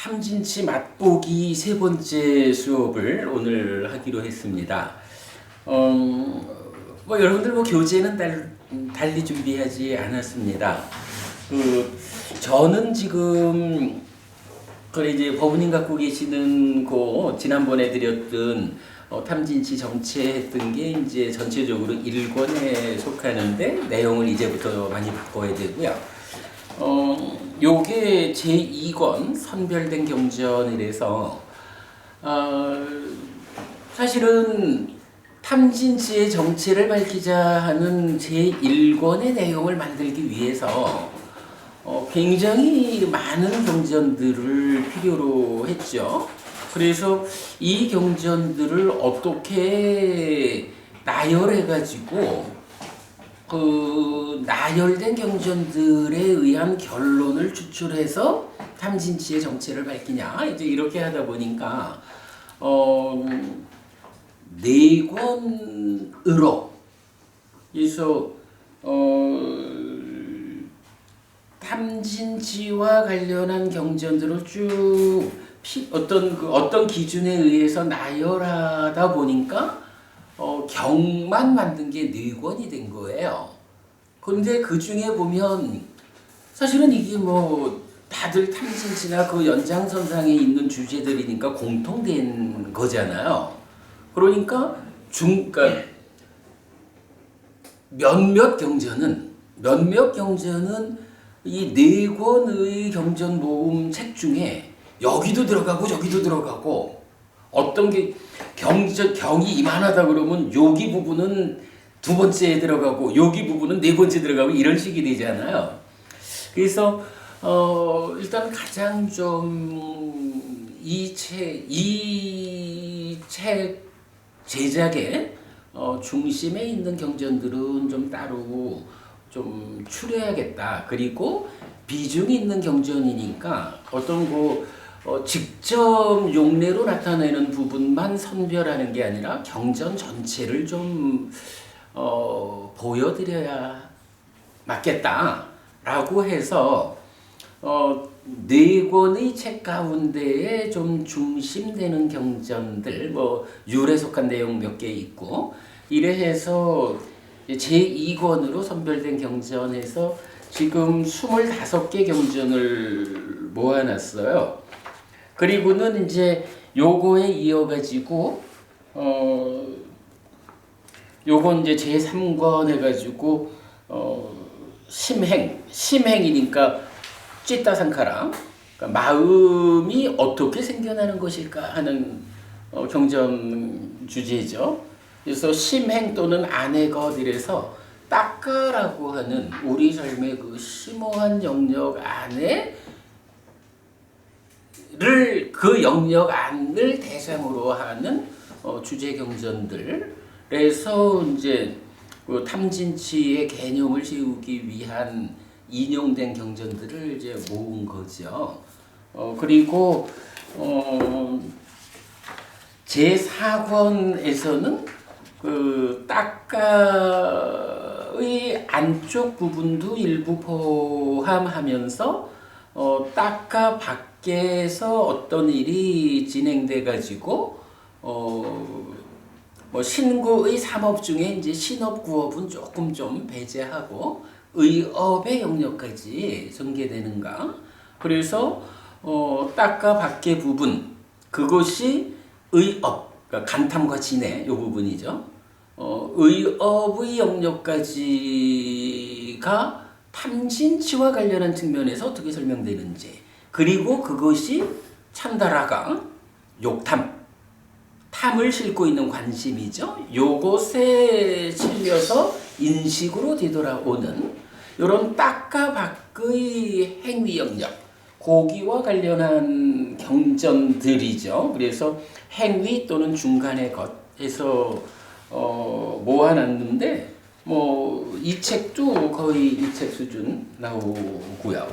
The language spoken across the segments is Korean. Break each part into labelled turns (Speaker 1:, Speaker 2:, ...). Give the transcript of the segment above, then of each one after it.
Speaker 1: 탐진치 맛보기 세 번째 수업을 오늘 하기로 했습니다. 여러분들 교재는 달리 준비하지 않았습니다. 저는 지금 이제 법운인 갖고 계시는 거 지난번에 드렸던 탐진치 정체했던 게 이제 전체적으로 1권에 속하는데 내용을 이제부터 많이 바꿔야 되고요. 요게 제2권 선별된 경전이라서 사실은 탐진치의 정체를 밝히자 하는 제1권의 내용을 만들기 위해서 굉장히 많은 경전들을 필요로 했죠. 그래서 이 경전들을 어떻게 나열해가지고 나열된 경전들에 의한 결론을 추출해서 탐진치의 정체를 밝히냐 이제 이렇게 하다 보니까 네 권으로 그래서 탐진치와 관련한 경전들을 쭉 어떤 기준에 의해서 나열하다 보니까 경만 만든 게 4권이 된 거예요. 그런데 그 중에 보면 사실은 이게 다들 탐진치나 그 연장선상에 있는 주제들이니까 공통된 거잖아요. 그러니까 몇몇 경전은 이 4권의 경전 모음 책 중에 여기도 들어가고 저기도 들어가고 어떤 게 경이 이만하다 그러면 여기 부분은 2번째에 들어가고 여기 부분은 4번째 들어가고 이런 식이 되잖아요. 그래서 일단 가장 좀 이 책 제작의 중심에 있는 경전들은 좀 따로 좀 추려야겠다. 그리고 비중이 있는 경전이니까 어떤 직접 용례로 나타내는 부분만 선별하는 게 아니라 경전 전체를 좀 보여드려야 맞겠다라고 해서 4권의 책 가운데에 좀 중심되는 경전들 율에 속한 내용 몇 개 있고 이래 해서 제2권으로 선별된 경전에서 지금 25개 경전을 모아놨어요. 그리고는 이제 요거에 이어가지고 요건 이제 제3권 해가지고 심행이니까 찌따상카랑 그러니까 마음이 어떻게 생겨나는 것일까 하는 경전 주제죠. 그래서 심행 또는 안의 것 이래서 따까라고 하는 우리 삶의 그 심오한 영역 안에 그 영역 안을 대상으로 하는 주제 경전들에서 이제 그 탐진치의 개념을 세우기 위한 인용된 경전들을 이제 모은 거죠. 그리고 제4권에서는 그 따까의 안쪽 부분도 일부 포함하면서 따까 밖에서 어떤 일이 진행돼 가지고 신구의 삼업 중에 이제 신업구업은 조금 좀 배제하고 의업의 영역까지 전개되는가. 그래서 따까 밖의 부분 그것이 의업 그러니까 간탐과 진해 이 부분이죠. 의업의 영역까지가 탐진치와 관련한 측면에서 어떻게 설명되는지 그리고 그것이 참다라가 욕탐 탐을 싣고 있는 관심이죠. 요것에 실려서 인식으로 되돌아오는 이런 따까 밖의 행위 영역 고기와 관련한 경전들이죠. 그래서 행위 또는 중간의 것에서 모아놨는데 이 책도 거의 이 책 수준 나오고요.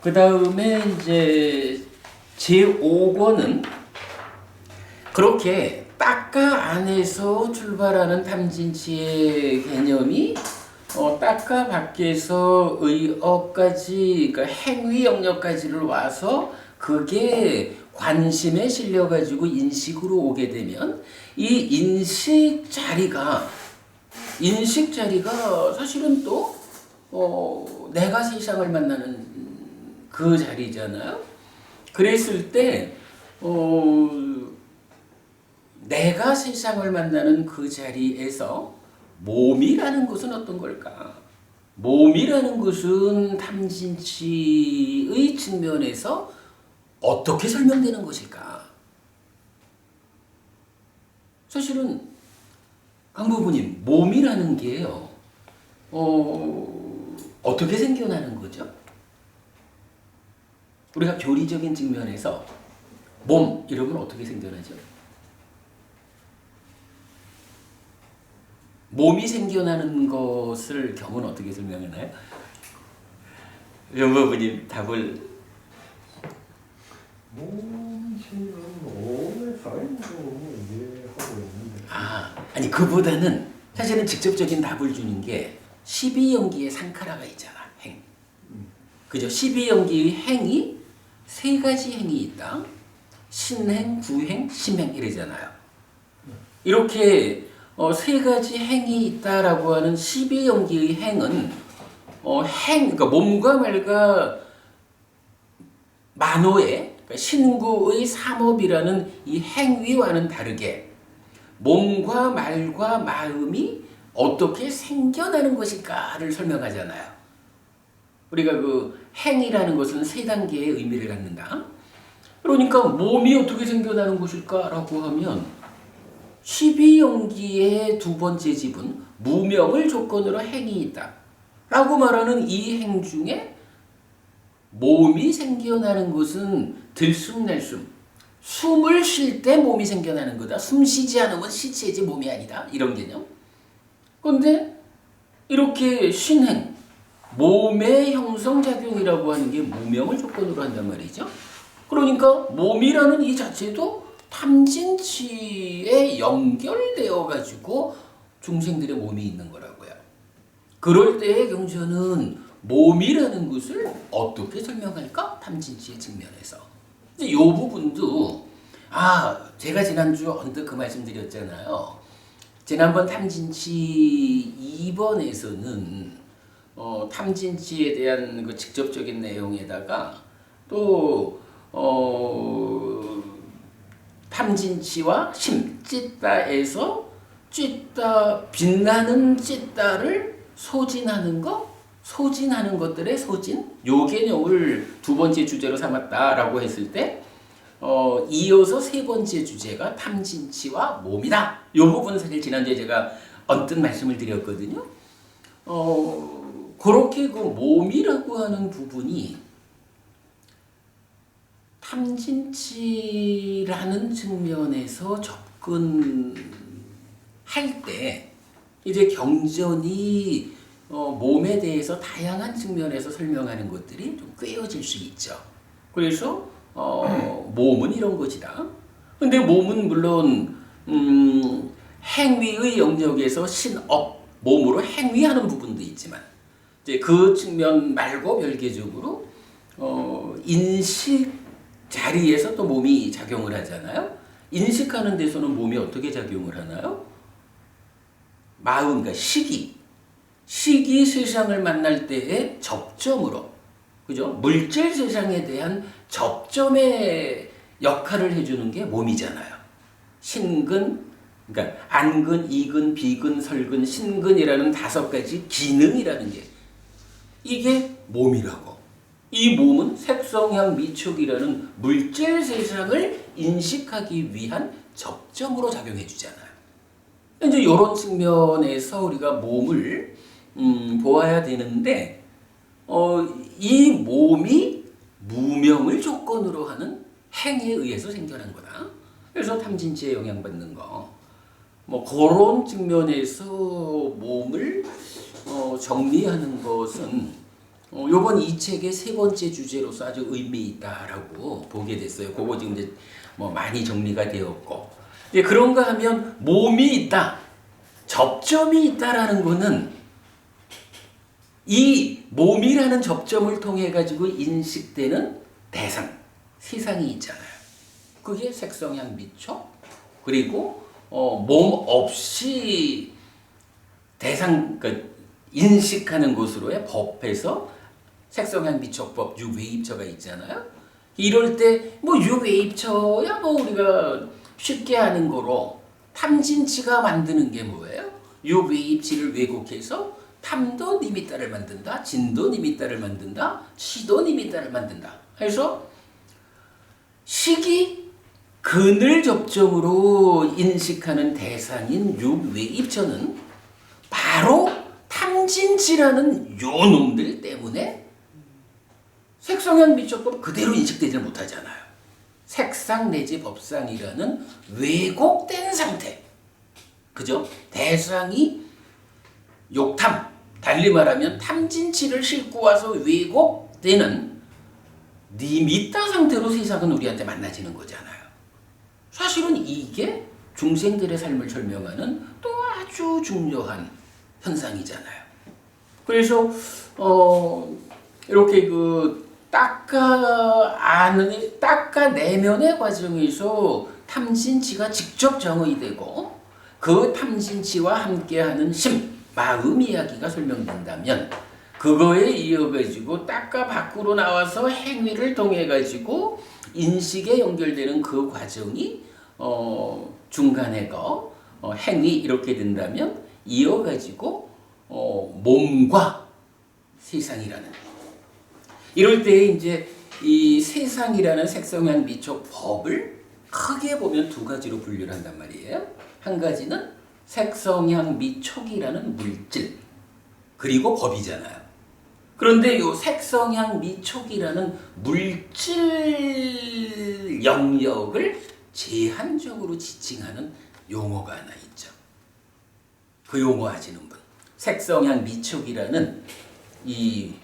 Speaker 1: 그 다음에 이제 제5권은 그렇게 따까 안에서 출발하는 탐진치의 개념이 딱가 밖에서의 업까지, 그러니까 행위 영역까지를 와서 그게 관심에 실려가지고 인식으로 오게 되면 이 인식 자리가 사실은 또 내가 세상을 만나는 그 자리잖아요. 그랬을 때 내가 세상을 만나는 그 자리에서 몸이라는 것은 어떤 걸까? 몸이라는 것은 탐진치의 측면에서 어떻게 설명되는 것일까? 사실은 강부부님, 몸이라는 게요, 어떻게 생겨나는 거죠? 우리가 교리적인 측면에서 몸 이러면 어떻게 생겨나죠? 몸이 생겨나는 것을 경은 어떻게 설명하나요? 연구부님 답을.
Speaker 2: 몸에서 이해하고 있는데.
Speaker 1: 아니 그보다는 사실은 직접적인 답을 주는 게 12연기의 상카라가 있잖아. 행. 그죠? 12연기의 행이 세 가지 행이 있다. 신행, 구행, 심행 이러잖아요. 이렇게 세 가지 행이 있다라고 하는 12연기의 행은 그러니까 몸과 말과 만호의, 그러니까 신구의 삼업이라는 이 행위와는 다르게 몸과 말과 마음이 어떻게 생겨나는 것일까를 설명하잖아요. 우리가 그 행이라는 것은 세 단계의 의미를 갖는다. 그러니까 몸이 어떻게 생겨나는 것일까라고 하면 12연기의 두 번째 지분 무명을 조건으로 행이 있다 라고 말하는 이 행 중에 몸이 생겨나는 것은 들숨날숨, 숨을 쉴 때 몸이 생겨나는 거다. 숨 쉬지 않으면 시체지 몸이 아니다. 이런 개념. 그런데 이렇게 신행, 몸의 형성작용이라고 하는 게 무명을 조건으로 한단 말이죠. 그러니까 몸이라는 이 자체도 탐진치에 연결되어 가지고 중생들의 몸이 있는 거라고요. 그럴 때의 경전은 몸이라는 것을 어떻게 설명할까? 탐진치의 측면에서. 이 부분도 제가 지난주 언뜻 그 말씀 드렸잖아요. 지난번 탐진치 2번에서는 탐진치에 대한 그 직접적인 내용에다가 또 탐진치와 심, 찌따에서 찌따, 빛나는 찌따를 소진하는 것들의 소진, 요 개념을 두 번째 주제로 삼았다라고 했을 때 이어서 세 번째 주제가 탐진치와 몸이다. 요 부분 사실 지난주에 제가 언뜻 말씀을 드렸거든요. 그렇게 그 몸이라고 하는 부분이 탐진치라는 측면에서 접근할 때 이제 경전이 몸에 대해서 다양한 측면에서 설명하는 것들이 좀 꿰어질 수 있죠. 그래서 몸은 이런 것이다. 근데 몸은 물론 행위의 영역에서 신업, 몸으로 행위하는 부분도 있지만 이제 그 측면 말고 별개적으로 인식 자리에서 또 몸이 작용을 하잖아요. 인식하는 데서는 몸이 어떻게 작용을 하나요? 마음, 그러니까 시기 세상을 만날 때의 접점으로, 그죠? 물질 세상에 대한 접점의 역할을 해주는 게 몸이잖아요. 신근, 그러니까 안근, 이근, 비근, 설근, 신근이라는 5가지 기능이라는 게 이게 몸이라고. 이 몸은 색성향 미촉이라는 물질 세상을 인식하기 위한 접점으로 작용해 주잖아요. 이제 이런 측면에서 우리가 몸을 보아야 되는데 이 몸이 무명을 조건으로 하는 행에 의해서 생겨난 거다. 그래서 탐진치에 영향받는 거. 뭐 그런 측면에서 몸을 정리하는 것은 요번 이 책의 세 번째 주제로서 아주 의미 있다라고 보게 됐어요. 그거 지금 이제 뭐 많이 정리가 되었고. 이제 그런가 하면 몸이 있다, 접점이 있다라는 거는 이 몸이라는 접점을 통해 가지고 인식되는 대상, 세상이 있잖아요. 그게 색성향 미촉, 그리고 몸 없이 대상, 그러니까 인식하는 곳으로의 법에서 색성향 미촉법 유외입처가 있잖아요. 이럴 때 뭐 유외입처야 뭐 우리가 쉽게 하는 거로 탐진치가 만드는 게 뭐예요? 유외입치를 왜곡해서 탐도 니미따를 만든다, 진도 니미따를 만든다, 시도 니미따를 만든다. 그래서 식이 근을 접점으로 인식하는 대상인 유외입처는 바로 탐진치라는 요 놈들 때문에 색성향 미촉법 그대로 인식되지 못하잖아요. 색상 내지 법상이라는 왜곡된 상태. 그죠? 대상이 욕탐, 달리 말하면 탐진치를 싣고 와서 왜곡되는 니미따 상태로 세상은 우리한테 만나지는 거잖아요. 사실은 이게 중생들의 삶을 설명하는 또 아주 중요한 현상이잖아요. 그래서 이렇게 그 닦아내면의 과정에서 탐진치가 직접 정의되고 그 탐진치와 함께하는 심, 마음 이야기가 설명된다면 그거에 이어가지고 닦아 밖으로 나와서 행위를 통해 가지고 인식에 연결되는 그 과정이 중간에 행위 이렇게 된다면 이어가지고 몸과 세상이라는 이럴 때 이제 이 세상이라는 색성향 미촉 법을 크게 보면 두 가지로 분류를 한단 말이에요. 한 가지는 색성향 미촉이라는 물질 그리고 법이잖아요. 그런데 이 색성향 미촉이라는 물질 영역을 제한적으로 지칭하는 용어가 하나 있죠. 그 용어 아시는 분. 색성향 미촉이라는 이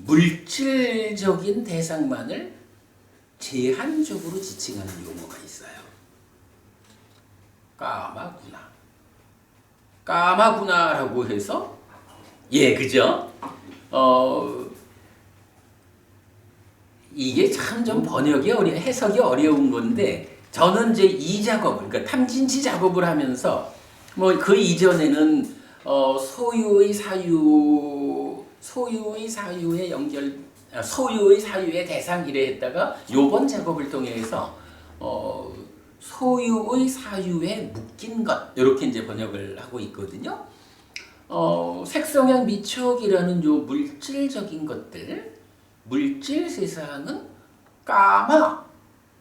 Speaker 1: 물질적인 대상만을 제한적으로 지칭하는 용어가 있어요. 까마구나. 까마구나라고 해서 그죠? 이게 참 좀 해석이 어려운 건데 저는 이제 이 작업을 그러니까 탐진치 작업을 하면서 뭐 그 이전에는 소유의 사유의 대상 이래 했다가 요번 작업을 통해서 소유의 사유에 묶인 것 이렇게 이제 번역을 하고 있거든요. 색성향 미촉이라는 요 물질적인 것들, 물질 세상은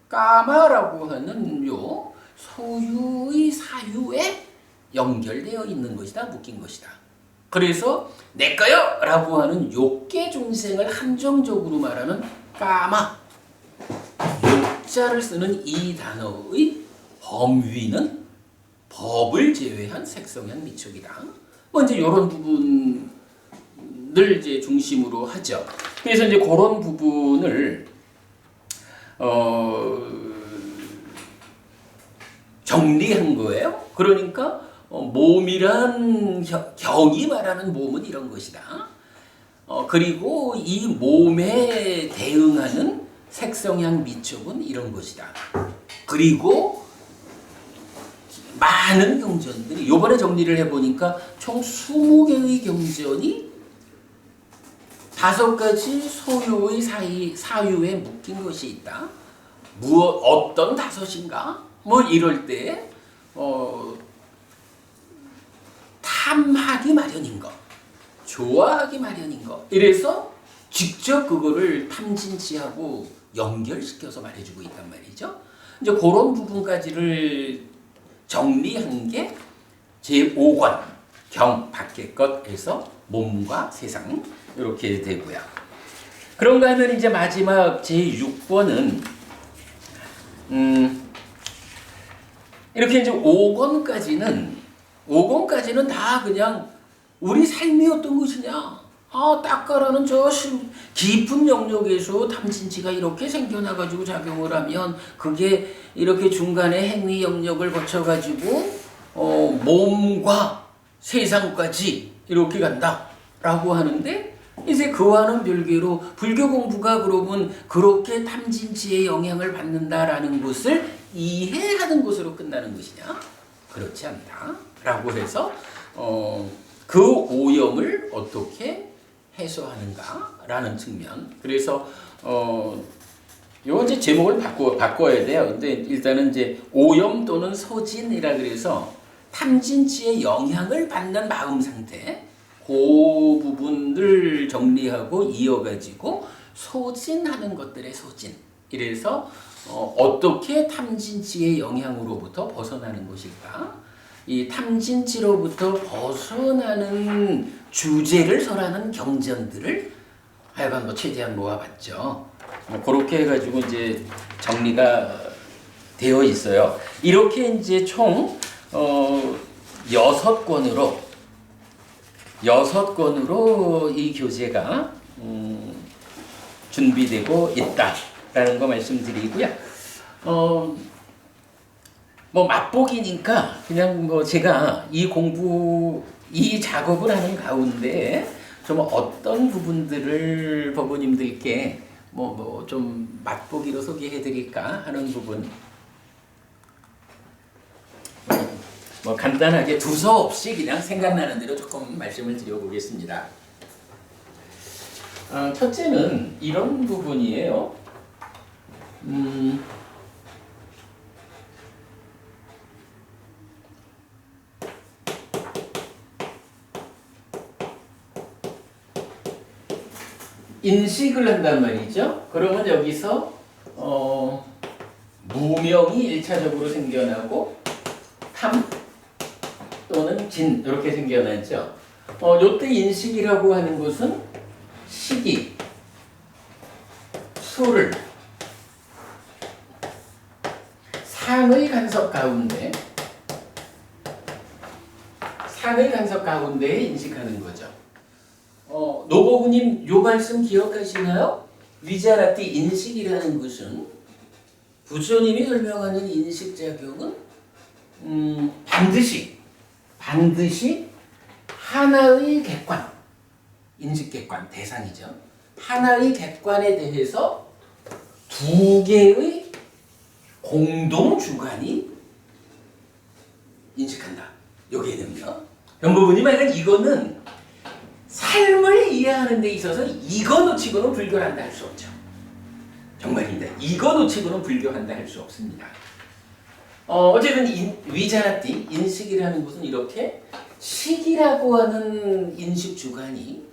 Speaker 1: 까마라고 하는 요 소유의 사유에 연결되어 있는 것이다, 묶인 것이다. 그래서 내 거요! 라고 하는 욕계 중생을 한정적으로 말하는 까마, 욕자를 쓰는 이 단어의 범위는 법을 제외한 색성향 미촉이다. 뭐 이제 이런 부분을 이제 중심으로 하죠. 그래서 이제 그런 부분을 정리한 거예요. 그러니까 몸이란 경이 말하는 몸은 이런 것이다. 그리고 이 몸에 대응하는 색성향 미촉은 이런 것이다. 그리고 많은 경전들이 이번에 정리를 해보니까 총 20개의 경전이 5가지 소유의 사유에 묶인 것이 있다. 어떤 5인가? 뭐 이럴 때 탐하기 마련인 것, 좋아하기 마련인 것. 이래서 직접 그거를 탐진치하고 연결시켜서 말해주고 있단 말이죠. 이제 그런 부분까지를 정리한 게 제5권 경 밖의 것에서 몸과 세상 이렇게 되고요. 그런가 하면 이제 마지막 제6권은 이렇게 이제 5권까지는 다 그냥 우리 삶이 어떤 것이냐. 닦아라는 저 깊은 영역에서 탐진치가 이렇게 생겨나가지고 작용을 하면 그게 이렇게 중간에 행위 영역을 거쳐가지고 몸과 세상까지 이렇게 간다. 라고 하는데 이제 그와는 별개로 불교 공부가 그러면 그렇게 탐진치의 영향을 받는다라는 것을 이해하는 것으로 끝나는 것이냐? 그렇지 않다. 라고 해서 그 오염을 어떻게 해소하는가라는 측면. 그래서 요 이제 제목을 바꿔야 돼요. 근데 일단은 이제 오염 또는 소진이라 그래서 탐진치의 영향을 받는 마음 상태, 그 부분을 정리하고 이어가지고 소진하는 것들의 소진. 이래서 어떻게 탐진치의 영향으로부터 벗어나는 것일까? 이 탐진치로부터 벗어나는 주제를 설하는 경전들을 하여간 최대한 모아봤죠. 그렇게 해가지고 이제 정리가 되어 있어요. 이렇게 이제 총 6권으로 이 교재가 준비되고 있다라는 거 말씀드리고요. 뭐 맛보기니까 그냥 뭐 제가 이 작업을 하는 가운데 좀 어떤 부분들을 법원님들께 뭐 좀 맛보기로 소개해드릴까 하는 부분. 뭐 간단하게 두서없이 그냥 생각나는 대로 조금 말씀을 드려보겠습니다. 첫째는 이런 부분이에요. 인식을 한단 말이죠. 그러면 여기서 무명이 1차적으로 생겨나고 탐 또는 진 이렇게 생겨나죠. 요때 인식이라고 하는 것은 시기, 수를 상의 간섭 가운데에 인식하는 거죠. 노보구님 요 말씀 기억하시나요? 위자라티 인식이라는 것은 부처님이 설명하는 인식작용은 반드시 하나의 객관, 인식객관 대상이죠. 하나의 객관에 대해서 두 개의 공동주관이 인식한다. 여기에는요. 연보부님 말은 이거는 삶을 이해하는 데 있어서 이거 놓치고는 불교한다 할 수 없죠. 정말입니다. 이거 놓치고는 불교한다 할 수 없습니다. 어쨌든 위자라티 인식이라는 것은 이렇게 식이라고 하는 인식 주관이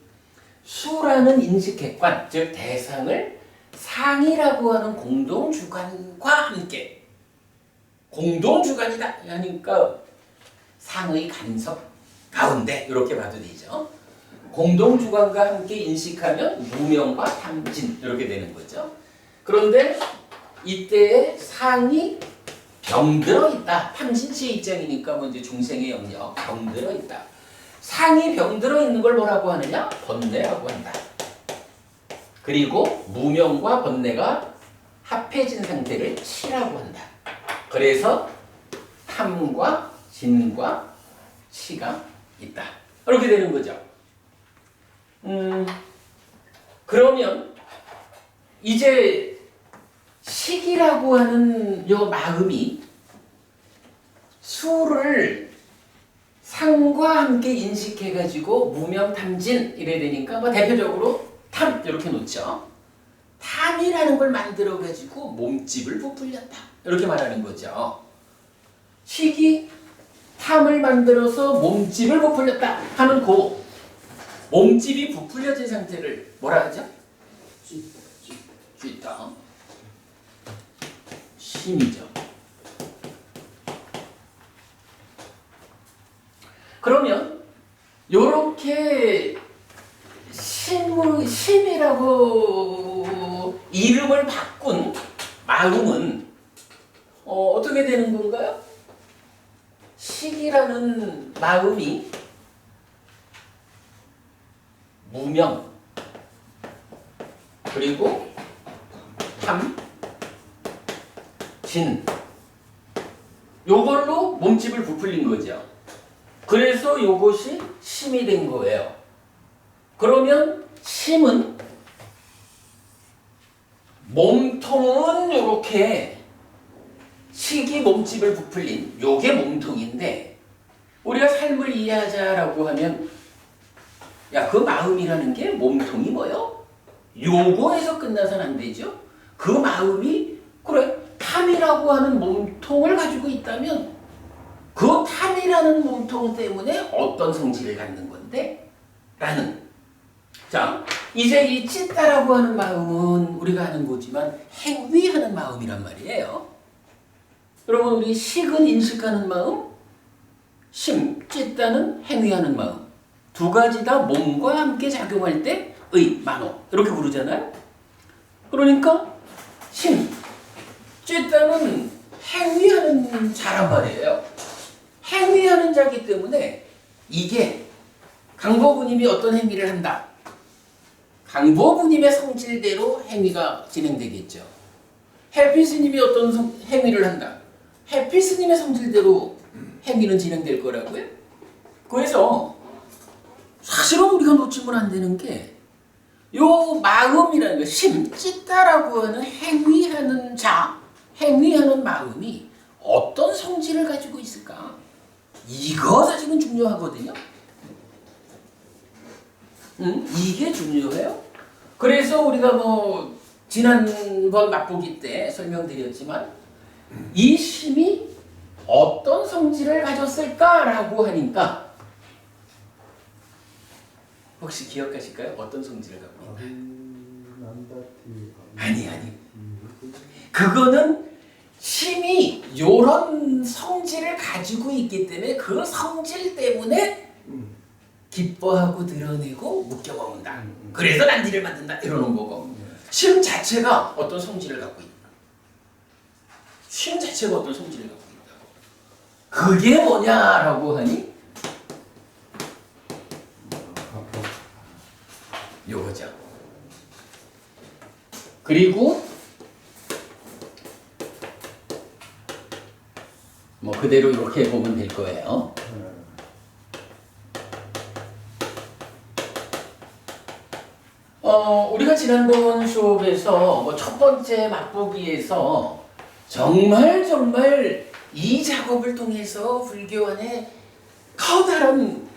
Speaker 1: 수라는 인식 객관, 즉 대상을 상이라고 하는 공동 주관과 함께 공동 주관이다 하니까 상의 간섭 가운데 이렇게 봐도 되죠. 공동 주관과 함께 인식하면 무명과 탐진 이렇게 되는 거죠. 그런데 이때의 상이 병들어 있다. 탐진치의 입장이니까 뭐 이제 중생의 영역 병들어 있다. 상이 병들어 있는 걸 뭐라고 하느냐? 번뇌라고 한다. 그리고 무명과 번뇌가 합해진 상태를 치라고 한다. 그래서 탐과 진과 치가 있다. 이렇게 되는 거죠. 그러면 이제 식이라고 하는 요 마음이 수를 상과 함께 인식해가지고 무명 탐진 이래 되니까 뭐 대표적으로 탐 이렇게 놓죠. 탐이라는 걸 만들어가지고 몸집을 부풀렸다 이렇게 말하는 거죠. 식이 탐을 만들어서 몸집을 부풀렸다 하는 그 몸집이 부풀려진 상태를 뭐라 하죠? 쥐다. 심이죠. 그러면 요렇게 심이라고 이름을 바꾼 마음은 어떻게 되는 건가요? 식이라는 마음이 무명 그리고 탐, 진 요걸로 몸집을 부풀린 거죠. 그래서 요것이 심이 된 거예요. 그러면 심은 몸통은 이렇게 식이 몸집을 부풀린 요게 몸통인데 우리가 삶을 이해하자라고 하면 야, 그 마음이라는 게 몸통이 뭐요? 요거에서 끝나서는 안 되죠. 그 마음이 그래 탐이라고 하는 몸통을 가지고 있다면 그 탐이라는 몸통 때문에 어떤 성질을 갖는 건데? 라는 자 이제 이 찢다라고 하는 마음은 우리가 아는 거지만 행위하는 마음이란 말이에요. 여러분 우리 식은 인식하는 마음, 심, 찢다는 행위하는 마음 두 가지 다 몸과 함께 작용할 때 의, 만호 이렇게 부르잖아요. 그러니까 심, 찢다는 행위하는 자란 말이에요. 행위하는 자기 때문에 이게 강보부님이 어떤 행위를 한다. 강보부님의 성질대로 행위가 진행되겠죠. 해피스님이 어떤 행위를 한다. 해피스님의 성질대로 행위는 진행될 거라고요. 그래서 사실은 우리가 놓치면 안 되는 게 요 마음이라는 거, 심, 찢다라고 하는 행위하는 자, 행위하는 마음이 어떤 성질을 가지고 있을까? 이거 사실은 중요하거든요. 이게 중요해요. 그래서 우리가 뭐 지난번 맛보기 때 설명드렸지만 이 심이 어떤 성질을 가졌을까라고 하니까 혹시 기억하실까요? 어떤 성질을 갖고 있나? 아니. 그거는 심이 요런 성질을 가지고 있기 때문에 그 성질 때문에 기뻐하고 드러내고 묶여먹는다. 그래서 난디를 만든다. 이러는 거고. 심 자체가 어떤 성질을 갖고 있다. 심 자체가 어떤 성질을 갖고 있다. 그게 뭐냐라고 하니 요거죠. 그리고 뭐 그대로 이렇게 보면 될 거예요. 우리가 지난번 수업에서 뭐 첫 번째 맛보기에서 정말 이 작업을 통해서 불교 안에 커다란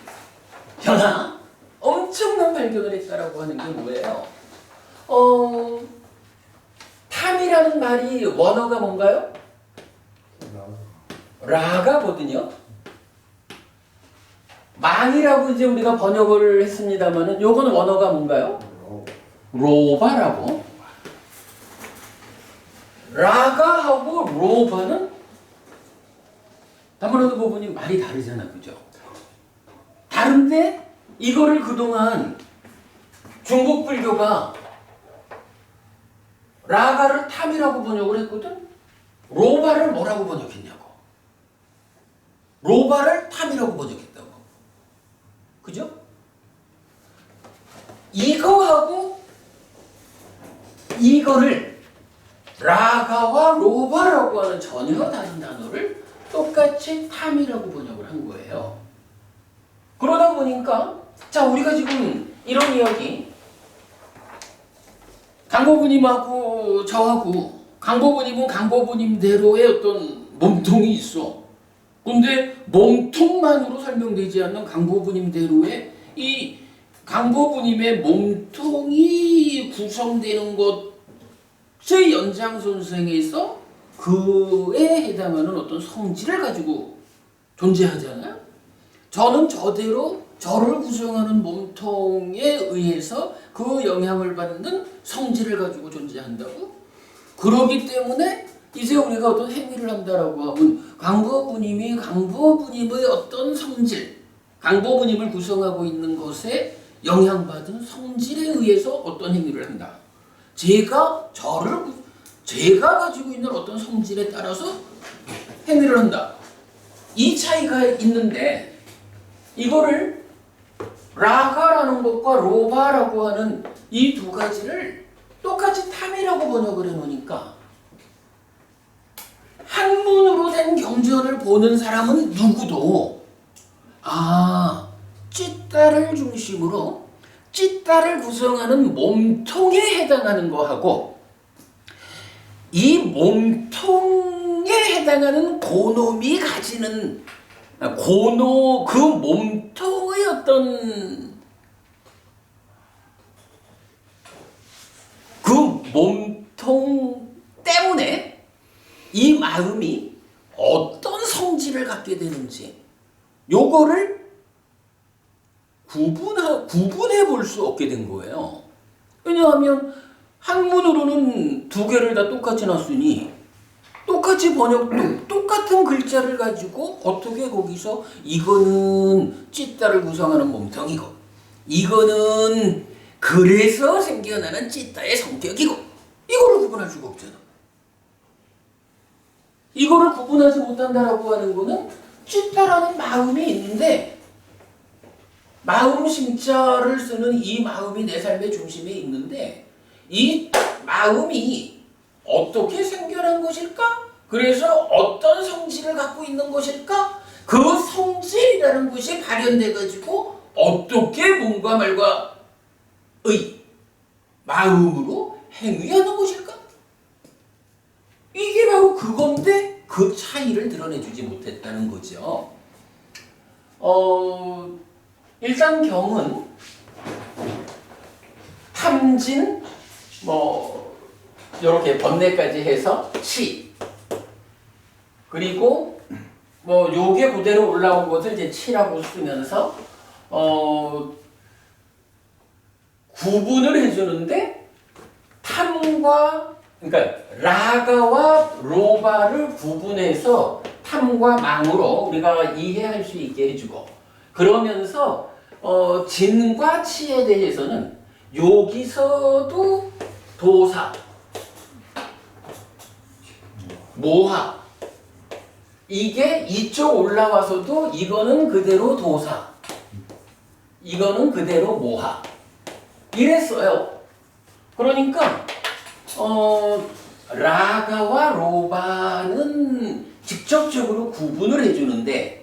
Speaker 1: 변화, 엄청난 발견을 했다라고 하는 게 뭐예요? 탐이라는 말이 원어가 뭔가요? 라가거든요. 망이라고 이제 우리가 번역을 했습니다만은 요거는 원어가 뭔가요? 로바라고. 라가하고 로바는 아무래도 부분이 말이 다르잖아, 그죠? 다른데 이거를 그동안 중국 불교가 라가를 탐이라고 번역을 했거든. 로바를 뭐라고 번역했냐고. 로바를 탐이라고 번역했다고. 그죠? 이거하고 이거를 라가와 로바라고 하는 전혀 다른 단어를 똑같이 탐이라고 번역을 한 거예요. 그러다 보니까 자 우리가 지금 이런 이야기 강보부님하고 저하고 강보부님은 강보부님대로의 어떤 몸통이 있어. 근데 몸통만으로 설명되지 않는 강보부님대로의 이 강보부님의 몸통이 구성되는 것의 연장선상에서 그에 해당하는 어떤 성질을 가지고 존재하잖아요. 저는 저대로 저를 구성하는 몸통에 의해서 그 영향을 받는 성질을 가지고 존재한다고? 그러기 때문에 이제 우리가 어떤 행위를 한다라고 하면 강보부님이 강보부님의 어떤 성질, 강보부님을 구성하고 있는 것에 영향받은 성질에 의해서 어떤 행위를 한다. 제가 가지고 있는 어떤 성질에 따라서 행위를 한다. 이 차이가 있는데 이거를 라가라는 것과 로바라고 하는 이 두 가지를 똑같이 탐이라고 번역을 해놓으니까 한문으로 된 경전을 보는 사람은 누구도 찢다를 중심으로 찢다를 구성하는 몸통에 해당하는 거하고 이 몸통에 해당하는 고놈이 가지는 그 몸통의 어떤 그 몸통 때문에 이 마음이 어떤 성질을 갖게 되는지 요거를 구분해 볼 수 없게 된 거예요. 왜냐하면 한문으로는 두 개를 다 똑같이 놨으니 똑같이 번역도 똑같은 글자를 가지고 어떻게 거기서 이거는 찢다를 구성하는 몸통이고 이거는 그래서 생겨나는 찢다의 성격이고 이거를 구분할 수가 없잖아. 이거를 구분하지 못한다라고 하는 거는 찢다라는 마음이 있는데 마음 심자를 쓰는 이 마음이 내 삶의 중심에 있는데 이 마음이 어떻게 생겨난 것일까? 그래서 어떤 성질을 갖고 있는 것일까? 그 성질이라는 것이 발현돼 가지고 어떻게 몸과 말과 의 마음으로 행위하는 것일까? 이게 바로 그건데 그 차이를 드러내주지 못했다는 거죠. 일단 경은 탐진 이렇게 번뇌까지 해서 치 그리고 요게 그대로 올라온 것을 이제 치라고 쓰면서 구분을 해주는데 탐과 그러니까 라가와 로바를 구분해서 탐과 망으로 우리가 이해할 수 있게 해주고 그러면서 진과 치에 대해서는 여기서도 도사, 모하 이게 이쪽 올라와서도 이거는 그대로 도사, 이거는 그대로 모하 이랬어요. 그러니까 라가와 로바는 직접적으로 구분을 해주는데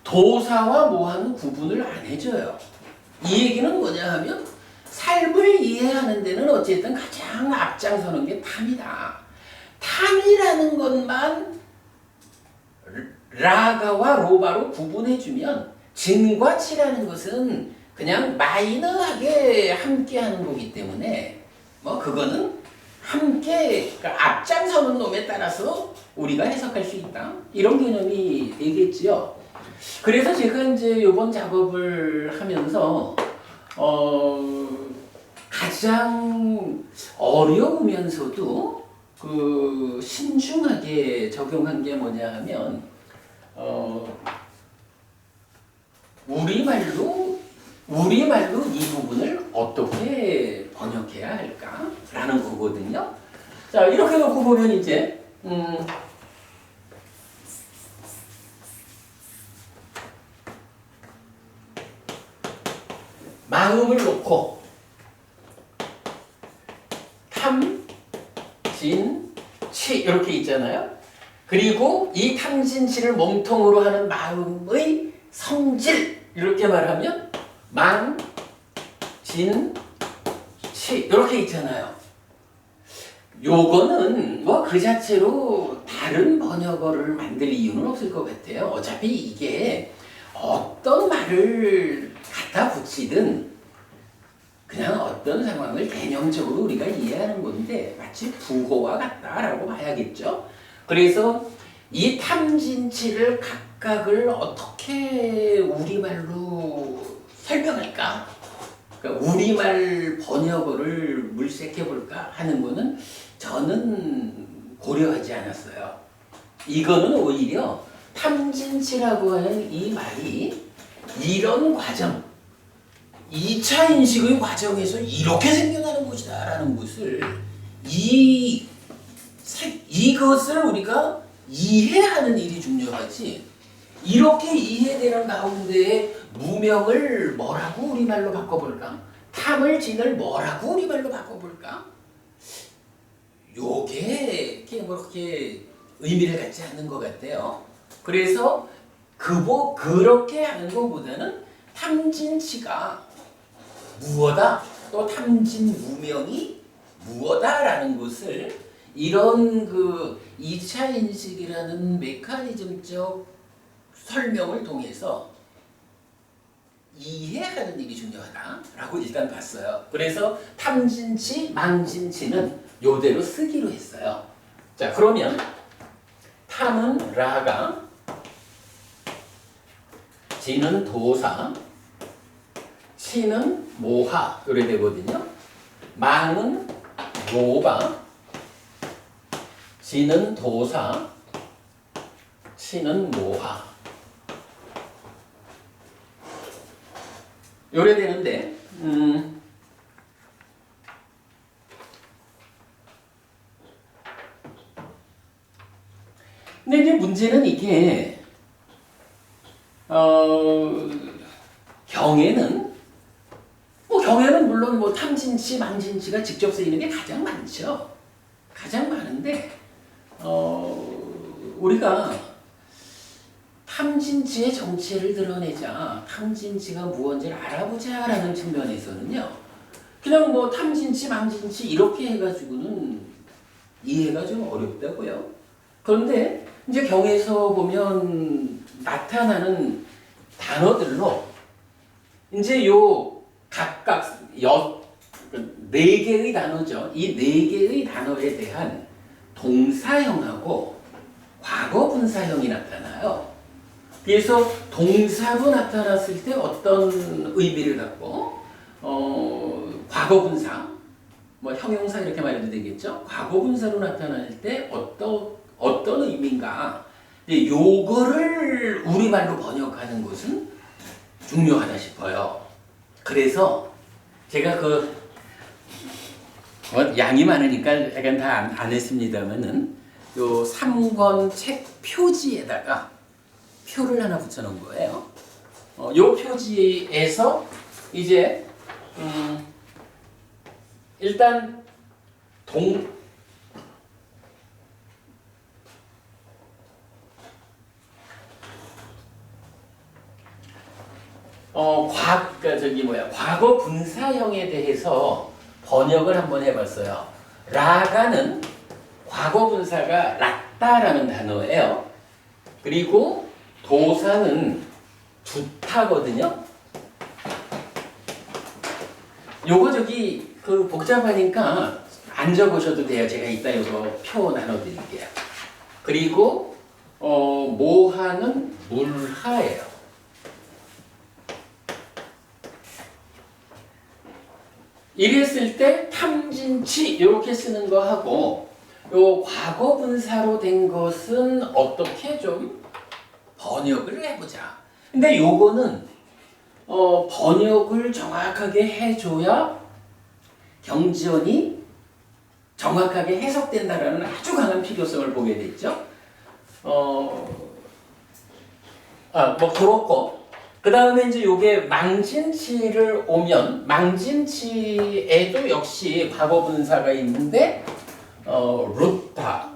Speaker 1: 도사와 모하는 구분을 안 해줘요. 이 얘기는 뭐냐 하면 삶을 이해하는 데는 어쨌든 가장 앞장서는 게 탐이다. 탐이라는 것만 라가와 로바로 구분해주면 진과 치라는 것은 그냥 마이너하게 함께하는 거기 때문에 그거는 함께 그러니까 앞장서는 놈에 따라서 우리가 해석할 수 있다. 이런 개념이 되겠지요. 그래서 제가 이제 이번 작업을 하면서 가장 어려우면서도 그 신중하게 적용한 게 뭐냐 하면 우리말로 이 부분을 어떻게 번역해야 할까라는 거거든요. 자, 이렇게 놓고 보면 이제 마음을 놓고 탐, 진, 치 이렇게 있잖아요. 그리고 이 탐진치를 몸통으로 하는 마음의 성질 이렇게 말하면 망, 진, 치 이렇게 있잖아요. 요거는 그 자체로 다른 번역어를 만들 이유는 없을 것 같아요. 어차피 이게 어떤 말을 갖다 붙이든 그냥 어떤 상황을 개념적으로 우리가 이해하는 건데 마치 부호와 같다라고 봐야겠죠. 그래서 이 탐진치를 각각을 어떻게 우리말로 설명할까? 그러니까 우리말 번역어를 물색해볼까 하는 거는 저는 고려하지 않았어요. 이거는 오히려 탐진치라고 하는 이 말이 이런 과정, 2차 인식의 과정에서 이렇게 생겨나는 것이다 라는 것을 이것을 우리가 이해하는 일이 중요하지 이렇게 이해되는 가운데에 무명을 뭐라고 우리말로 바꿔볼까? 탐을 진을 뭐라고 우리말로 바꿔볼까? 요게 그렇게 의미를 갖지 않는 것 같아요. 그래서 그렇게 하는 것보다는 탐진치가 무엇다? 또 탐진무명이 무엇다라는 것을 이런 그 2차 인식이라는 메커니즘적 설명을 통해서 이해하는 일이 중요하다라고 일단 봤어요. 그래서 탐진치, 망진치는 요대로 쓰기로 했어요. 자, 그러면 탐은 라가, 진은 도사, 치는 모하 이래 되거든요. 망은 로바, 진은 도사, 치는 모하 요래 되는데 근데 이제 문제는 이게 경에는 경에는 물론 뭐 탐진치, 망진치가 직접 쓰이는 게 가장 많죠. 가장 많은데 우리가 탐진치의 정체를 드러내자, 탐진치가 무엇인지를 알아보자라는 측면에서는요. 그냥 뭐 탐진치, 망진치 이렇게 해가지고는 이해가 좀 어렵다고요. 그런데 이제 경에서 보면 나타나는 단어들로 이제 요 각각 네 개의 단어죠. 이 네 개의 단어에 대한 동사형하고 과거분사형이 나타나요. 그래서 동사로 나타났을 때 어떤 의미를 갖고 과거분사, 뭐 형용사 이렇게 말해도 되겠죠. 과거분사로 나타날 때 어떤 의미인가. 요거를 우리말로 번역하는 것은 중요하다 싶어요. 그래서 제가 양이 많으니까 약간 다 안 했습니다만은 요 3권 책 표지에다가 표를 하나 붙여놓은 거예요. 요 표지에서 이제 일단 과거 분사형에 대해서 번역을 한번 해봤어요. 라가는 과거 분사가 랐다라는 단어예요. 그리고 도사는 두타거든요. 요거 복잡하니까 안 적으셔도 돼요. 제가 이따 요거 표 나눠드릴게요. 그리고 모하는 물하예요. 이랬을 때 탐진치 이렇게 쓰는 거 하고 요 과거 분사로 된 것은 어떻게 좀 번역을 해보자. 근데 요거는 번역을 정확하게 해줘야 경전이 정확하게 해석된다라는 아주 강한 필요성을 보게 됐죠. 그렇고 그 다음에 이제 요게 망진치를 오면 망진치에도 역시 과거 분사가 있는데 룻다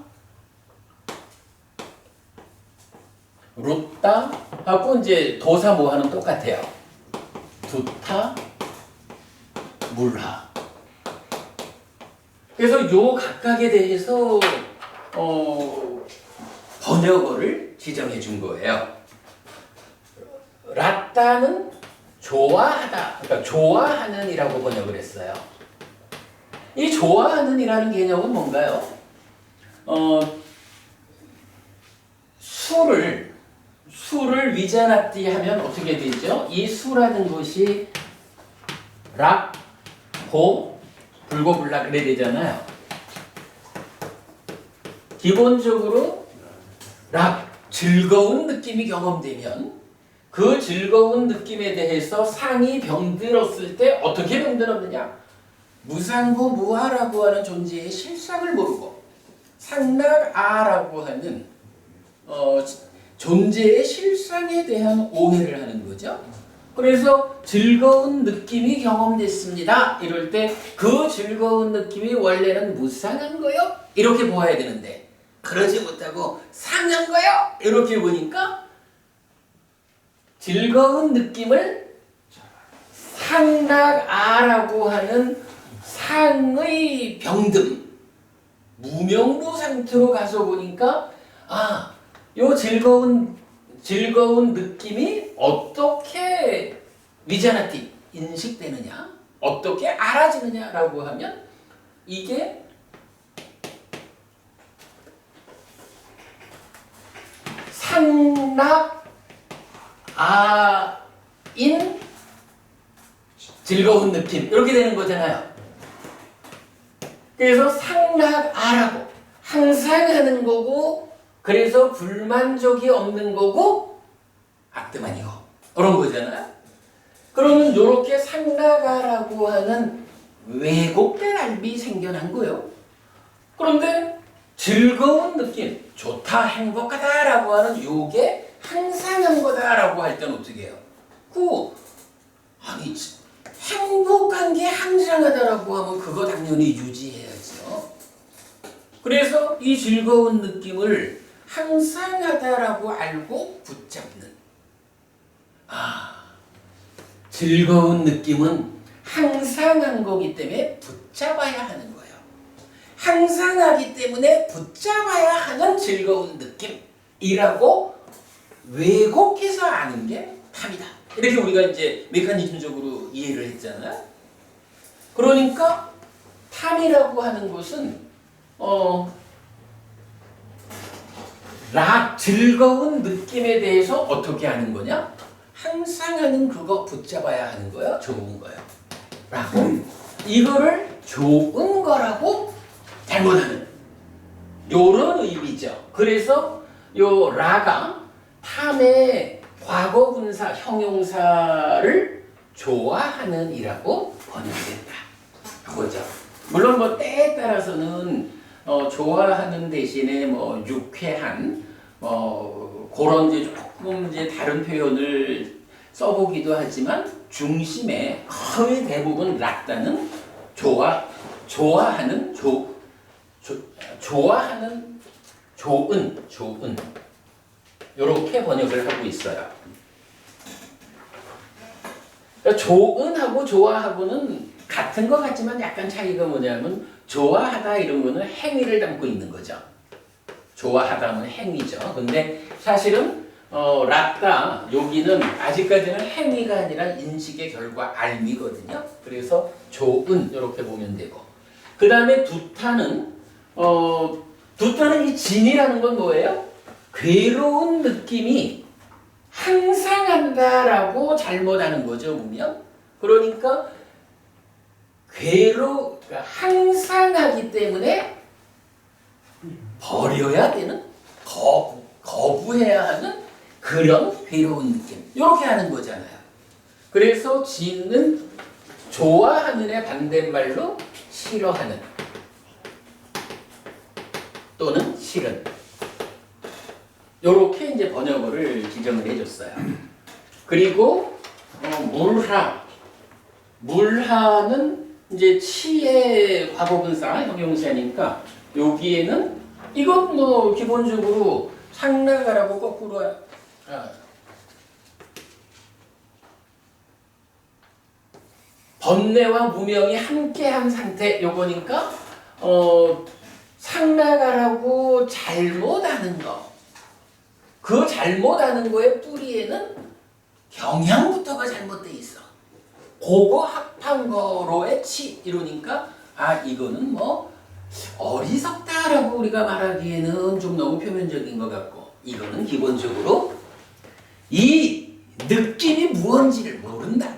Speaker 1: 하고 이제 도사 모하는 똑같아요. 두타 물하. 그래서 요 각각에 대해서 번역어를 지정해 준 거예요. 라따는 좋아하다, 그러니까 좋아하는 이라고 번역을 했어요. 이 좋아하는 이라는 개념은 뭔가요? 수를 위자나띠 하면 어떻게 되죠? 이 수라는 것이 락, 고, 불고, 불락 그래 되잖아요. 기본적으로 락, 즐거운 느낌이 경험되면 그 즐거운 느낌에 대해서 상이 병들었을 때 어떻게 병들었느냐? 무상고 무아라고 하는 존재의 실상을 모르고 상락아라고 하는 존재의 실상에 대한 오해를 하는 거죠. 그래서 즐거운 느낌이 경험됐습니다. 이럴 때 그 즐거운 느낌이 원래는 무상한 거요? 이렇게 보아야 되는데 그러지 못하고 상한 거요? 이렇게 보니까 즐거운 느낌을 상락아라고 하는 상의 병듦, 무명로 상태로 가서 보니까 요 즐거운 느낌이 어떻게 위자나티 인식되느냐, 어떻게 알아지느냐라고 하면 이게 상락아인 즐거운 느낌 이렇게 되는 거잖아요. 그래서 상락아라고 항상 하는 거고, 그래서 불만족이 없는 거고 악드만이고 그런 거잖아요. 그러면 이렇게 상락아라고 하는 왜곡된 알비 생겨난 거예요. 그런데 즐거운 느낌, 좋다, 행복하다라고 하는 요게 항상 한 거다라고 할 때는 어떻게 해요? 아니 행복한 게 항상하다라고 하면 그거 당연히 유지해야죠. 그래서 이 즐거운 느낌을 항상하다라고 알고 붙잡는. 즐거운 느낌은 항상한 거기 때문에 붙잡아야 하는 거예요. 항상하기 때문에 붙잡아야 하는 즐거운 느낌이라고 왜곡해서 아는 게 탐이다. 이렇게 우리가 이제 메커니즘적으로 이해를 했잖아요. 그러니까 탐이라고 하는 것은 즐거운 느낌에 대해서 어떻게 하는 거냐? 항상 하는 그거 붙잡아야 하는 거예요. 좋은 거예요. 라고 이거를 좋은 거라고 잘못하는 요런 의미죠. 그래서 요 라가 탐의 과거분사 형용사를 좋아하는 이라고 번역됐다. 그거죠. 물론 뭐 때에 따라서는 좋아하는 대신에 뭐 유쾌한 그런 이제 조금 이제 다른 표현을 써보기도 하지만 중심에 거의 대부분 락다는 좋아하는 좋은 이렇게 번역을 하고 있어요. 그러니까 좋은하고 좋아하고는 같은 것 같지만 약간 차이가 뭐냐면 좋아하다 이런 거는 행위를 담고 있는 거죠. 좋아하다 하면 행위죠. 근데 사실은 락다 여기는 아직까지는 행위가 아니라 인식의 결과 알미거든요. 그래서 좋은 이렇게 보면 되고, 그 다음에 두타는 이 진이라는 건 뭐예요? 괴로운 느낌이 항상 한다라고 잘못하는 거죠, 보면. 그러니까 항상 하기 때문에 버려야 되는, 거부해야 하는 그런 괴로운 느낌. 이렇게 하는 거잖아요. 그래서 진은 좋아하는의 반대말로 싫어하는 또는 싫은. 요렇게 이제 번역어를 지정을 해줬어요. 그리고 물하는 이제 치의 과거분사 형용사니까 여기에는 이건 뭐 기본적으로 상락아라고 거꾸로 번뇌와 무명이 함께한 상태 요거니까 상락아라고 잘못하는 거. 그 잘못하는 거의 뿌리에는 경향부터가 잘못돼 있어. 그거 합한 거로의 치 이러니까 이거는 뭐 어리석다라고 우리가 말하기에는 좀 너무 표면적인 것 같고, 이거는 기본적으로 이 느낌이 무언지를 모른다.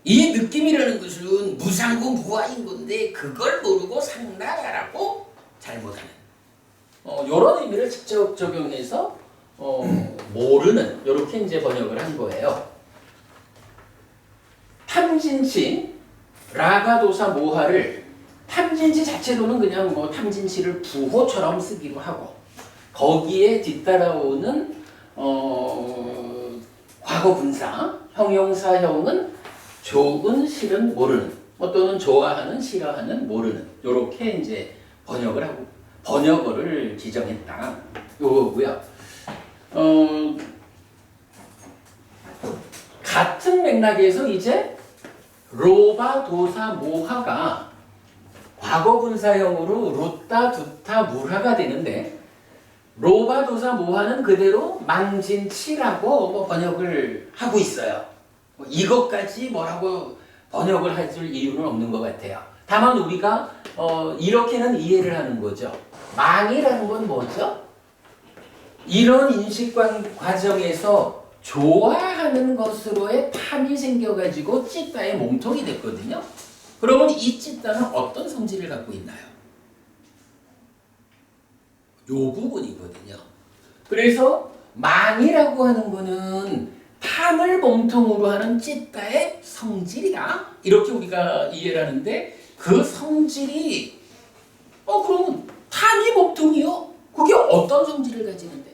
Speaker 1: 이 느낌이라는 것은 무상고 무아인 건데 그걸 모르고 상락아라고 잘못하는 이런 의미를 직접 적용해서 모르는 이렇게 이제 번역을 한 거예요. 탐진치 라가도사 모하를 탐진치 자체로는 그냥 뭐 탐진치를 부호처럼 쓰기도 하고, 거기에 뒤따라오는 과거 분사 형용사형은 좋은 싫은 모르는 또는 좋아하는 싫어하는 모르는 이렇게 이제 번역을 하고 번역어를 지정했다 요거고요. 같은 맥락에서 이제 로바 도사 모하가 과거분사형으로 룻다 두타 무라가 되는데 로바 도사 모하는 그대로 망진치라고 뭐 번역을 하고 있어요. 뭐 이것까지 뭐라고 번역을 해줄 이유는 없는 것 같아요. 다만 우리가 이렇게는 이해를 하는 거죠. 망이라는 건 뭐죠? 이런 인식 과정에서 좋아하는 것으로의 탐이 생겨가지고 찢다의 몸통이 됐거든요. 그러면 이 찢다는 어떤 성질을 갖고 있나요? 요 부분이거든요. 그래서 망이라고 하는 거는 탐을 몸통으로 하는 찢다의 성질이다. 이렇게 우리가 이해를 하는데 그 성질이 그러면 탐이 몸통이요? 그게 어떤 성질을 가지는데?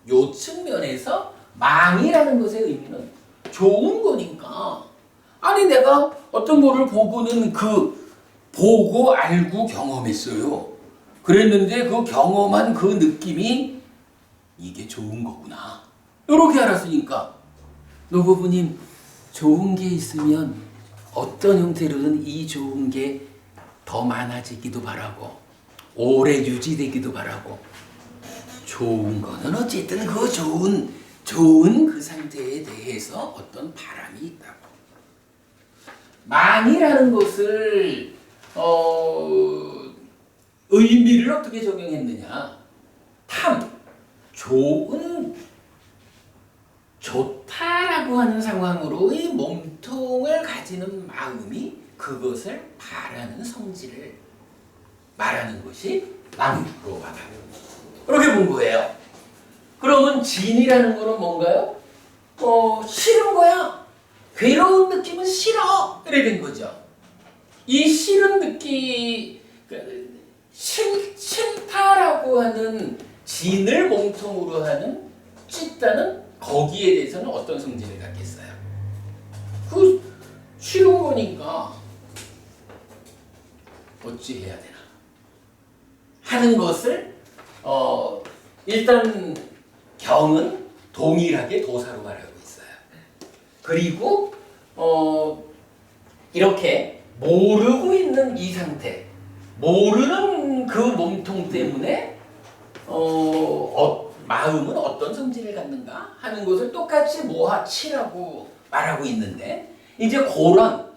Speaker 1: 요 측면에서 망이라는 것의 의미는 좋은 거니까 아니 내가 어떤 거를 보고는 보고 알고 경험했어요. 그랬는데 그 경험한 그 느낌이 이게 좋은 거구나. 이렇게 알았으니까 노부부님 좋은 게 있으면 어떤 형태로든 이 좋은 게 더 많아지기도 바라고 오래 유지되기도 바라고 좋은 거는 어쨌든 그 좋은 그 상태에 대해서 어떤 바람이 있다고. 망이라는 것을 의미를 어떻게 적용했느냐? 탐, 좋다라고 하는 상황으로의 몸통을 가지는 마음이 그것을 바라는 성질을 말하는 것이 망으로 받아요. 그렇게 본 거예요. 그러면 진이라는 거는 뭔가요? 싫은 거야. 괴로운 느낌은 싫어. 이래 된 거죠. 이 싫은 느낌, 싫다라고 하는 진을 몸통으로 하는 찢다는 거기에 대해서는 어떤 성질을 갖겠어요? 그 싫은 거니까 어찌 해야 되나 하는 것을 일단 경은 동일하게 도사로 말하고 있어요. 그리고 이렇게 모르고 있는 이 상태, 모르는 그 몸통 때문에 마음은 어떤 성질을 갖는가 하는 것을 똑같이 모하치라고 말하고 있는데 이제 그런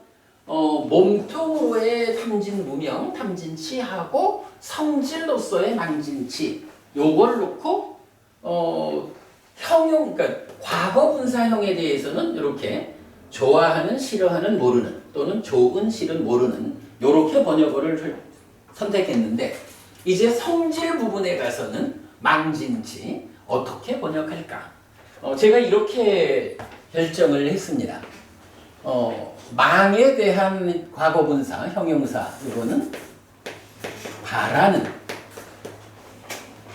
Speaker 1: 몸통으로의 탐진무명, 탐진치하고 성질로서의 망진치 요걸 놓고 형용, 그러니까 과거분사형에 대해서는 이렇게 좋아하는, 싫어하는, 모르는 또는 좋은, 싫은, 모르는 이렇게 번역어를 선택했는데 이제 성질 부분에 가서는 망진치 어떻게 번역할까? 제가 이렇게 결정을 했습니다. 망에 대한 과거분사, 형용사 이거는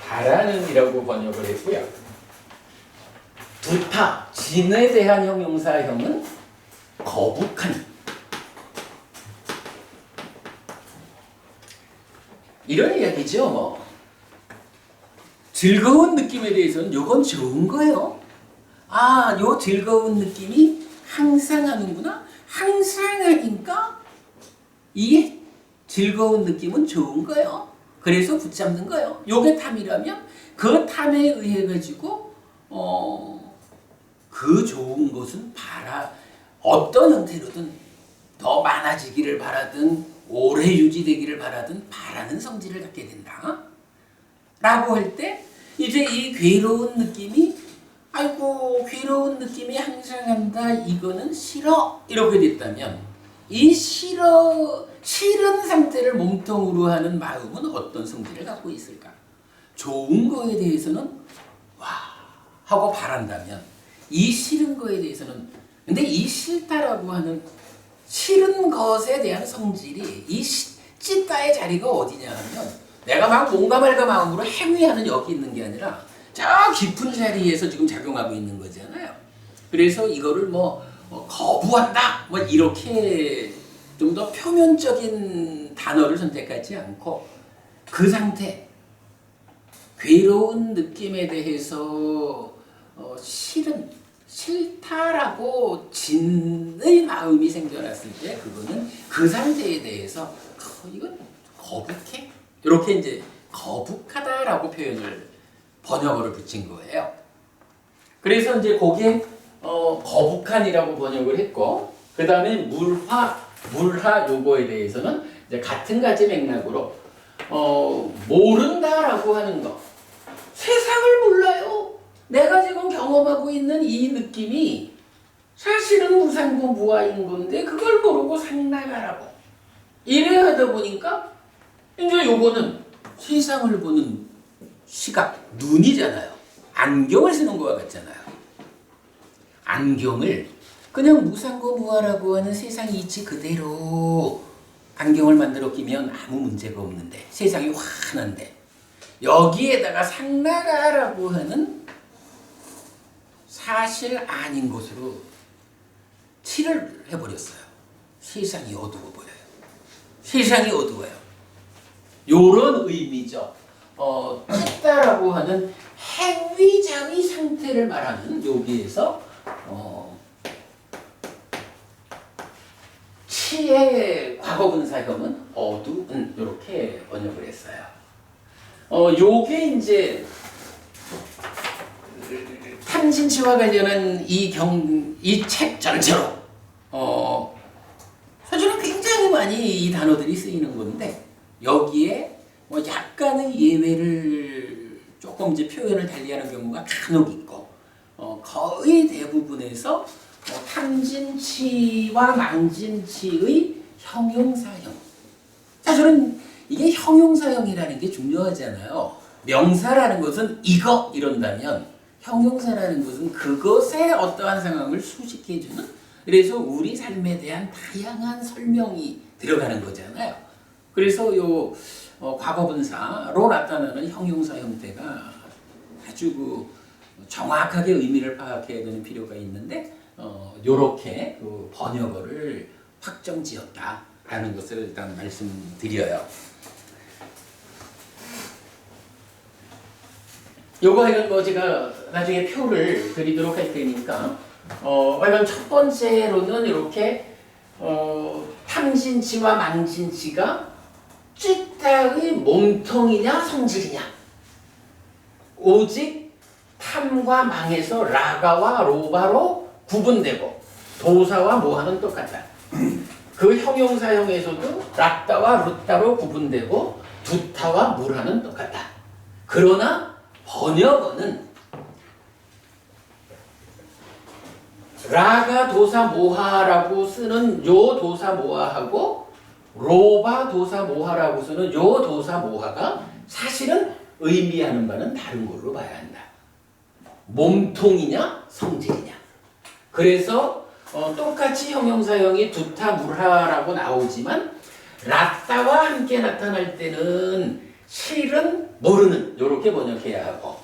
Speaker 1: 바라는이라고 번역을 했고요. 두타, 진에 대한 형용사형은 거북한. 이런 이야기죠. 뭐 즐거운 느낌에 대해서는 이건 좋은 거예요. 요 즐거운 느낌이 항상 하는구나. 항상 하니까 이 즐거운 느낌은 좋은 거예요. 그래서 붙잡는 거예요. 요게 탐이라면 그 탐에 의해 가지고 그 좋은 것은 어떤 형태로든 더 많아지기를 바라든 오래 유지되기를 바라든 바라는 성질을 갖게 된다. 라고 할 때 이제 이 괴로운 느낌이 괴로운 느낌이 항상 한다. 이거는 싫어. 이렇게 됐다면 이 싫은 상태를 몸통으로 하는 마음은 어떤 성질을 갖고 있을까? 좋은 거에 대해서는 와 하고 바란다면 이 싫은 거에 대해서는 근데 이 싫다라고 하는 싫은 것에 대한 성질이 이 찢다의 자리가 어디냐 하면 내가 막 뭔가 말가 마음으로 행위하는 여기 있는 게 아니라 저 깊은 자리에서 지금 작용하고 있는 거잖아요. 그래서 이거를 거부한다 이렇게 좀 더 표면적인 단어를 선택하지 않고 그 상태 괴로운 느낌에 대해서 싫은 싫다라고 진의 마음이 생겨났을 때 그거는 그 상태에 대해서 이건 거북해? 이렇게 이제 거북하다라고 표현을 번역어를 붙인 거예요. 그래서 이제 거기에 거북한이라고 번역을 했고 그 다음에 물하 요거에 대해서는 이제 같은 가지 맥락으로 모른다라고 하는 거. 세상을 몰라요. 내가 지금 경험하고 있는 이 느낌이 사실은 무상고 무아인 건데 그걸 모르고 상나가라고 이래야 하다 보니까 이제 요거는 세상을 보는 시각, 눈이잖아요. 안경을 쓰는 거와 같잖아요. 안경을 그냥 무상고 무아라고 하는 세상 이치 그대로 안경을 만들어 끼면 아무 문제가 없는데 세상이 환한데 여기에다가 상나가라고 하는 사실 아닌 것으로 칠을 해버렸어요. 세상이 어두워 보여요. 세상이 어두워요. 요런 의미죠. 찢다라고 하는 행위자의 상태를 말하는 여기에서 치의 과거분사형은 어두운 이렇게 번역을 했어요. 요게 이제 탐진치와 관련한 이 책 전체로 사실은 굉장히 많이 이 단어들이 쓰이는 건데 여기에 약간의 예외를 조금 이제 표현을 달리하는 경우가 간혹 있고 거의 대부분에서 탐진치와 망진치의 형용사형. 사실은 이게 형용사형이라는 게 중요하잖아요. 명사라는 것은 이거 이런다면 형용사라는 것은 그것의 어떠한 상황을 수식해주는 그래서 우리 삶에 대한 다양한 설명이 들어가는 거잖아요. 그래서 요 과거분사로 나타나는 형용사 형태가 아주 정확하게 의미를 파악해야 되는 필요가 있는데 요렇게 그 번역어를 확정지었다라는 것을 일단 말씀드려요. 요거 이건 제가 나중에 표를 드리도록 할 테니까 이건 첫 번째로는 이렇게 탐진치와 망진치가 찌타의 몸통이냐 성질이냐 오직 탐과 망에서 라가와 로바로 구분되고 도사와 모하는 똑같다. 그 형용사형에서도 락다와 루타로 구분되고 두타와 물하는 똑같다. 그러나 번역어는 라가 도사 모하라고 쓰는 요 도사 모하하고 로바 도사 모하라고 쓰는 요 도사 모하가 사실은 의미하는 바는 다른 걸로 봐야 한다. 몸통이냐 성질이냐. 그래서 똑같이 형용사형이 두타 물하라고 나오지만 라따와 함께 나타날 때는 실은 모르는 이렇게 번역해야 하고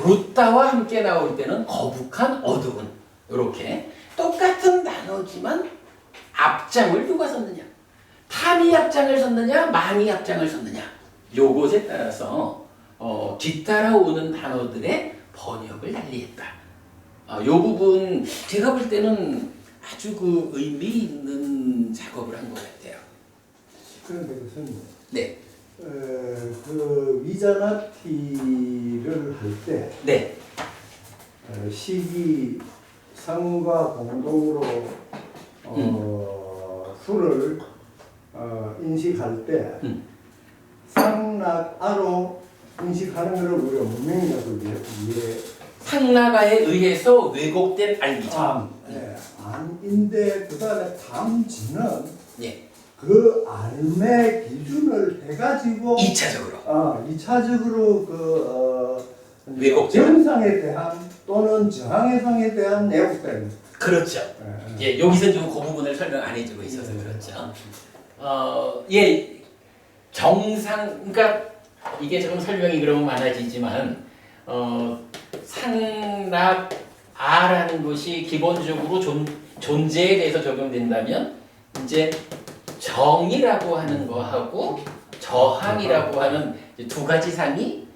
Speaker 1: 루따와 함께 나올 때는 거북한 어두운 이렇게 똑같은 단어지만 앞장을 누가 썼느냐 탐이 앞장을 섰느냐 망이 앞장을 섰느냐 요것에 따라서 뒤따라오는 단어들의 번역을 달리했다. 요 부분 제가 볼 때는 아주 그 의미 있는 작업을 한 것 같아요.
Speaker 2: 그런데 교수님,
Speaker 1: 네.
Speaker 2: 그 위자나티를 할 때,
Speaker 1: 네.
Speaker 2: 시기 상과 공동으로 수를 인식할 때 상락아로 인식하는 것을 우리가 문명이라고 이해.
Speaker 1: 상나가에 의해서 왜곡된 알기죠.
Speaker 2: 암인데 그다음에 탐지는
Speaker 1: 예.
Speaker 2: 그 알의 기준을 해가지고
Speaker 1: 2차적으로.
Speaker 2: 2차적으로 그
Speaker 1: 왜곡된
Speaker 2: 정상에 대한 또는 정황해상에 대한 내용들.
Speaker 1: 그렇죠. 예, 여기서 좀 그 부분을 설명 안 해주고 있어서 그렇죠. 예, 정상, 그러니까 이게 조금 설명이 그러면 많아지지만 상락아라는 것이 기본적으로 존재에 대해서 적용된다면 이제 정이라고 하는 거하고 저항이라고 하는 두 가지 상이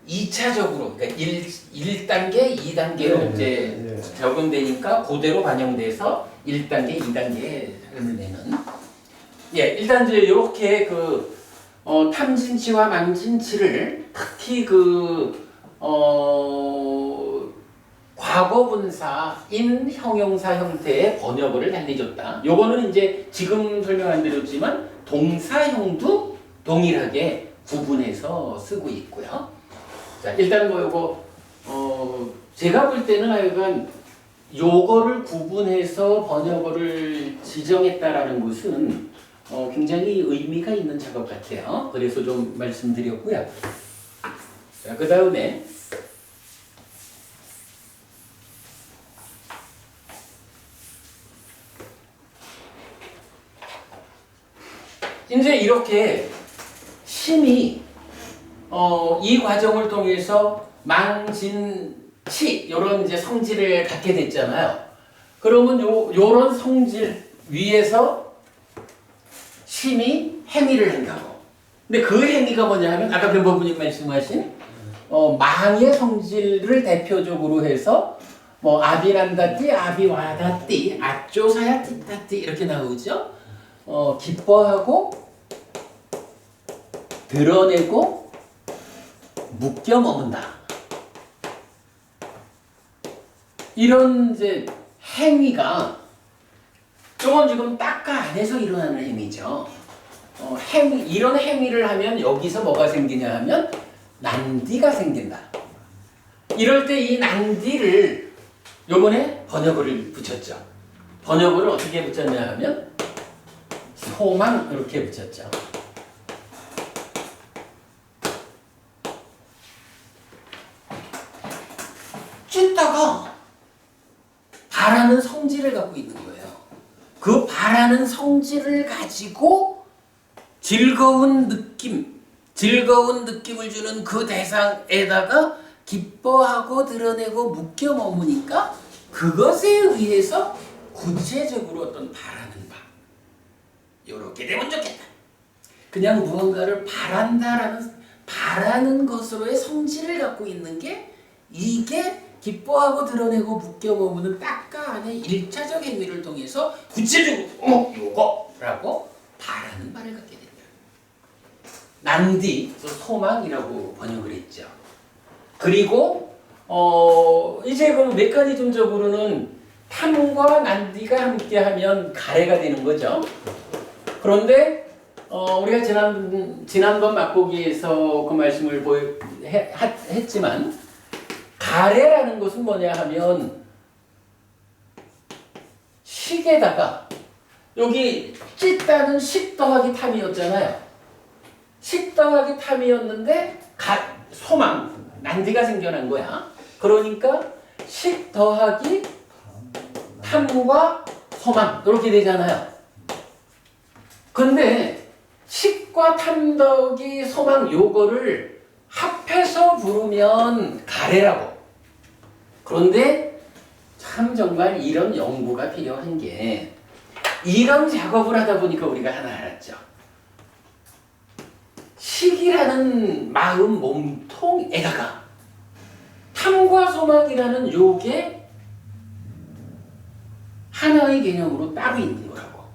Speaker 1: 2차적으로 그러니까 1단계, 2단계로 이제 적용되니까 그대로 반영돼서 1단계, 2단계에 흐름을 내는. 예, 일단 이제 이렇게 탐진치와 망진치를 특히 과거분사인 형용사 형태의 번역어를 달리줬다. 요거는 이제 지금 설명 안 드렸지만 동사형도 동일하게 구분해서 쓰고 있고요. 자, 일단 요거 제가 볼 때는 하여간 요거를 구분해서 번역어를 지정했다라는 것은 굉장히 의미가 있는 작업 같아요. 그래서 좀 말씀드렸고요. 자, 그 다음에 이제 이렇게 심히 이 과정을 통해서 망진치 이런 이제 성질을 갖게 됐잖아요. 그러면 요런 성질 위에서 심히 행위를 한다고. 근데 그 행위가 뭐냐 하면 아까 변보부님 말씀하신 망의 성질을 대표적으로 해서 뭐 아비난다띠, 아비와다띠, 아쪼사야 띠따띠 이렇게 나오죠. 기뻐하고 드러내고 묶여 머문다. 이런 이제 행위가 조금 지금 딱가 안에서 일어나는 행위죠. 이런 행위를 하면 여기서 뭐가 생기냐 하면 난디가 생긴다. 이럴 때 이 난디를 요번에 번역어를 붙였죠. 번역어를 어떻게 붙였냐 하면 소망 이렇게 붙였죠. 찢다가 바라는 성질을 갖고 있는 거예요. 그 바라는 성질을 가지고 즐거운 느낌을 주는 그 대상에다가 기뻐하고 드러내고 묶여 머무니까 그것에 의해서 구체적으로 어떤 바라는 바 이렇게 되면 좋겠다. 그냥 무언가를 바라는 것으로의 성질을 갖고 있는 게 이게 기뻐하고 드러내고 묶여 머무는 딱가 안에 1차적 행위를 통해서 구체적으로 요거라고 바라는 바를 갖게 된다. 난디, 소망이라고 번역을 했죠. 그리고 이제 그 메커니즘적으로는 탐과 난디가 함께하면 가래가 되는 거죠. 그런데 우리가 지난번 맛보기에서 그 말씀을 했지만 가래라는 것은 뭐냐 하면 식에다가 여기 찢다는 식 더하기 탐이었잖아요. 식 더하기 탐이었는데 소망, 난디가 생겨난 거야. 그러니까 식 더하기 탐과 소망 이렇게 되잖아요. 근데 식과 탐 더하기 소망 요거를 합해서 부르면 가래라고. 그런데 참 정말 이런 연구가 필요한 게 이런 작업을 하다 보니까 우리가 하나 알았죠. 식이라는 마음 몸통에다가 탐과 소망이라는 요게 하나의 개념으로 따로 있는 거라고.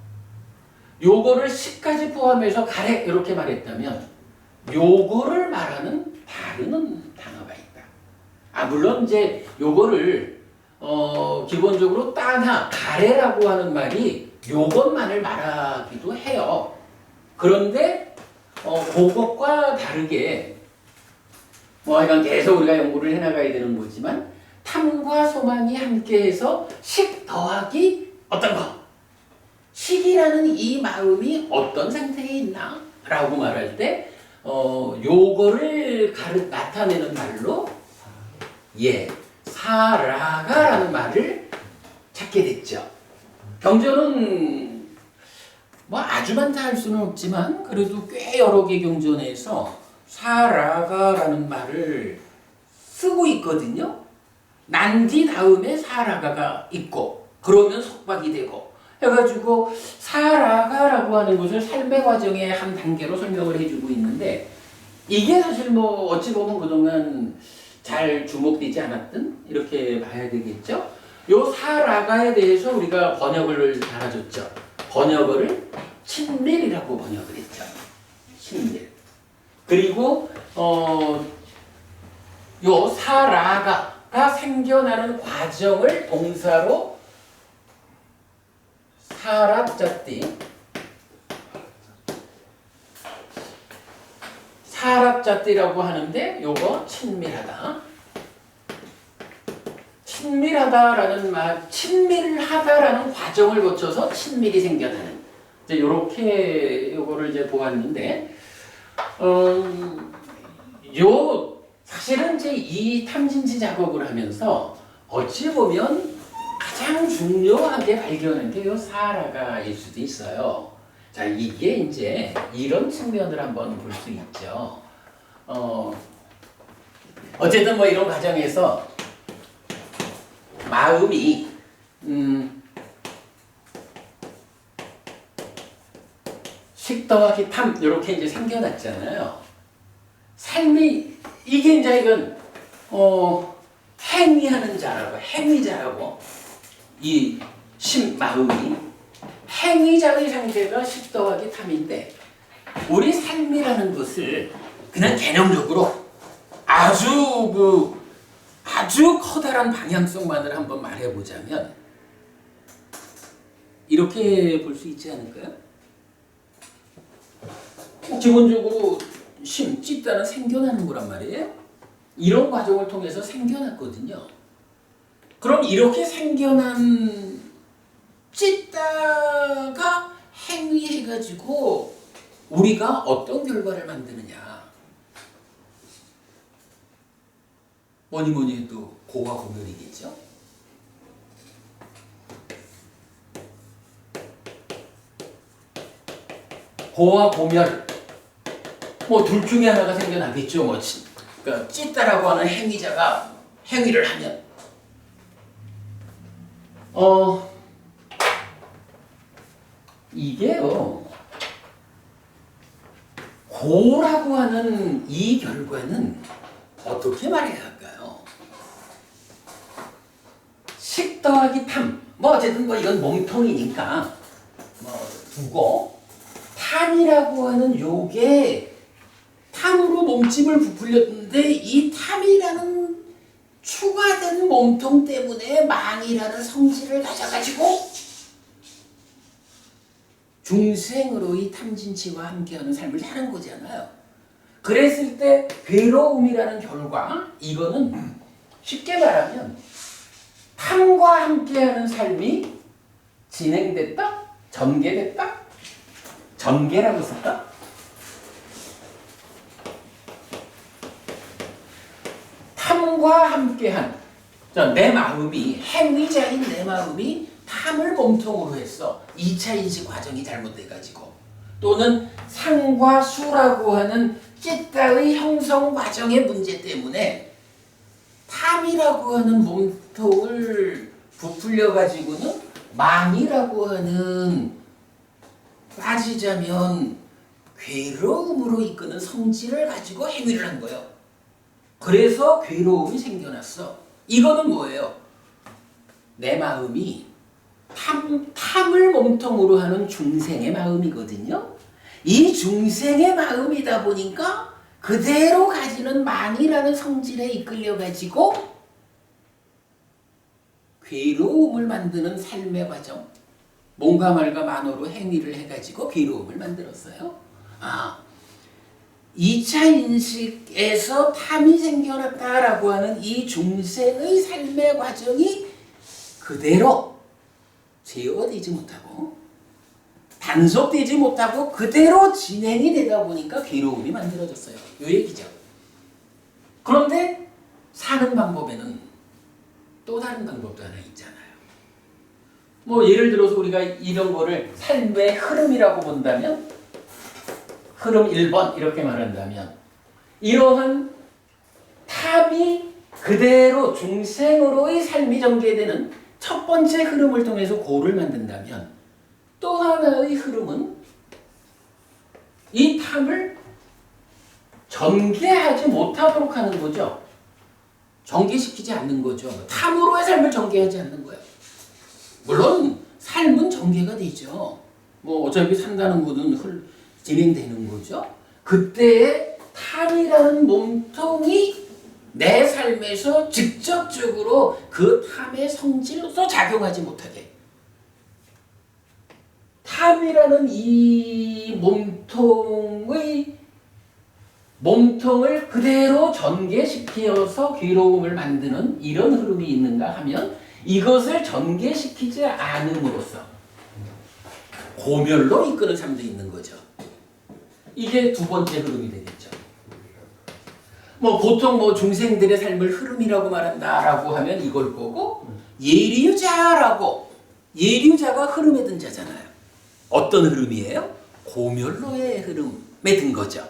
Speaker 1: 요거를 식까지 포함해서 가래 이렇게 말했다면 요거를 말하는 다른 단어가 있다. 물론 이제 요거를 기본적으로 따나 가래라고 하는 말이 요것만을 말하기도 해요. 그런데 그것과 다르게 하여간 계속 우리가 연구를 해나가야 되는 거지만 탐과 소망이 함께해서 식 더하기 어떤 거 식이라는 이 마음이 어떤 상태에 있나 라고 말할 때 요거를 나타내는 말로 사라가라는 말을 찾게 됐죠. 경전은 아주 많다 할 수는 없지만 그래도 꽤 여러 개 경전에서 사라가라는 말을 쓰고 있거든요. 난디 다음에 사라가가 있고 그러면 속박이 되고 해가지고 사라가라고 하는 것을 삶의 과정의 한 단계로 설명을 해주고 있는데 이게 사실 뭐 어찌 보면 그동안 잘 주목되지 않았던 이렇게 봐야 되겠죠. 요 사라가에 대해서 우리가 번역을 달아줬죠. 번역어를 친밀이라고 번역을 했죠. 친밀. 그리고 요 사라가가 생겨나는 과정을 동사로 사랍자띠라고 하는데 요거 친밀하다. 친밀하다라는 과정을 거쳐서 친밀이 생겨나는. 이제 요렇게 요거를 이제 보았는데, 사실은 이제 이 탐진치 작업을 하면서 어찌 보면 가장 중요하게 발견한 게 요 사라가일 수도 있어요. 자, 이게 이제 이런 측면을 한번 볼 수 있죠. 어쨌든 뭐 이런 과정에서 마음이 식 더하기 탐 이렇게 이제 생겨났잖아요. 삶이 이게 이제 이건 행위하는 자라고 행위자라고 이 마음이 행위자의 상태가 식 더하기 탐인데 우리 삶이라는 것을 그냥 개념적으로 아주 커다란 방향성만을 한번 말해보자면 이렇게 볼 수 있지 않을까요? 기본적으로 찢다는 생겨나는 거란 말이에요. 이런 과정을 통해서 생겨났거든요. 그럼 이렇게 생겨난 찢다가 행위해가지고 우리가 어떤 결과를 만드느냐. 뭐니 해도 고와 고멸이겠죠. 고와 고멸 뭐 둘 중에 하나가 생겨나겠죠. 그러니까 찢다라고 하는 행위자가 행위를 하면 이게요. 고라고 하는 이 결과는 어떻게 말해야 할까요? 식 더하기 탐. 뭐 어쨌든 뭐 이건 몸통이니까 뭐 두고 탐이라고 하는 요게 탐으로 몸집을 부풀렸는데 이 탐이라는 추가된 몸통 때문에 망이라는 성질을 가져가지고 중생으로의 탐진치와 함께하는 삶을 사는 거잖아요. 그랬을 때 괴로움이라는 결과, 이거는 쉽게 말하면 탐과 함께하는 삶이 진행됐다? 전개됐다? 전개라고 쓸까? 탐과 함께한 내 마음이 행위자인 내 마음이 탐을 몸통으로 했어. 2차 인식 과정이 잘못돼가지고 또는 상과 수라고 하는 찢다의 형성 과정의 문제 때문에 탐이라고 하는 몸통을 부풀려가지고는 망이라고 하는 빠지자면 괴로움으로 이끄는 성질을 가지고 행위를 한 거예요. 그래서 괴로움이 생겨났어. 이거는 뭐예요? 내 마음이 탐을 몸통으로 하는 중생의 마음이거든요. 이 중생의 마음이다 보니까 그대로 가지는 망이라는 성질에 이끌려가지고 괴로움을 만드는 삶의 과정. 몸과 말과 만호로 행위를 해가지고 괴로움을 만들었어요. 2차 인식에서 탐이 생겨났다라고 하는 이 중생의 삶의 과정이 그대로 제어되지 못하고 단속되지 못하고 그대로 진행이 되다 보니까 괴로움이 만들어졌어요. 이 얘기죠. 그런데 사는 방법에는 또 다른 방법도 하나 있잖아요. 뭐 예를 들어서 우리가 이런 거를 삶의 흐름이라고 본다면 흐름 1번 이렇게 말한다면 이러한 탐이 그대로 중생으로의 삶이 전개되는 첫 번째 흐름을 통해서 고를 만든다면 또 하나의 흐름은 이 탐을 전개하지 못하도록 하는 거죠. 전개시키지 않는 거죠. 탐으로의 삶을 전개하지 않는 거예요. 물론 삶은 전개가 되죠. 뭐 어차피 산다는 것은 진행되는 거죠. 그때의 탐이라는 몸통이 내 삶에서 직접적으로 그 탐의 성질로서 작용하지 못하게. 탐이라는 이 몸통을 그대로 전개시켜서 괴로움을 만드는 이런 흐름이 있는가 하면 이것을 전개시키지 않음으로써 고멸로 이끄는 삶도 있는 거죠. 이게 두 번째 흐름이 되겠죠. 뭐 보통 뭐 중생들의 삶을 흐름이라고 말한다라고 하면 이걸 보고 예류자가 흐름에 든 자잖아요. 어떤 흐름이에요? 고멸로의 흐름에 든 거죠.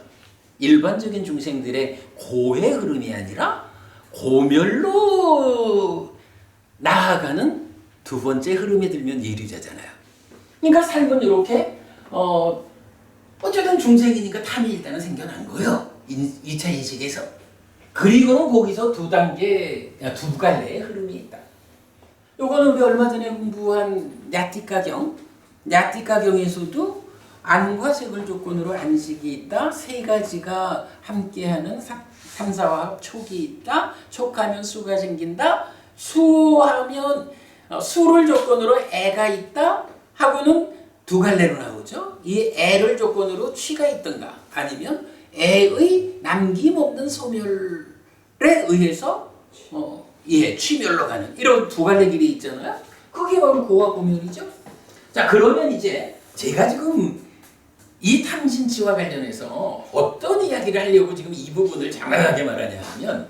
Speaker 1: 일반적인 중생들의 고의 흐름이 아니라 고멸로 나아가는 두 번째 흐름에 들면 예류자잖아요. 그러니까 삶은 이렇게 어쨌든 중생이니까 탐이 일단은 생겨난 거예요. 2차 인식에서. 그리고는 거기서 두 갈래의 흐름이 있다. 요거는 우리 얼마 전에 공부한 야띠가경에서도 안과 색을 조건으로 안식이 있다. 세 가지가 함께하는 삼사화합 촉이 있다. 촉하면 수가 생긴다. 수하면 수를 조건으로 애가 있다. 하고는 두 갈래로 나오죠. 이 애를 조건으로 취가 있던가 아니면 애의 남김없는 소멸에 의해서 취멸로 가는 이런 두 갈래 길이 있잖아요. 그게 바로 고와 고멸이죠. 자, 그러면 이제 제가 지금 이 탐진치와 관련해서 어떤 이야기를 하려고 지금 이 부분을 장황하게 말하냐 하면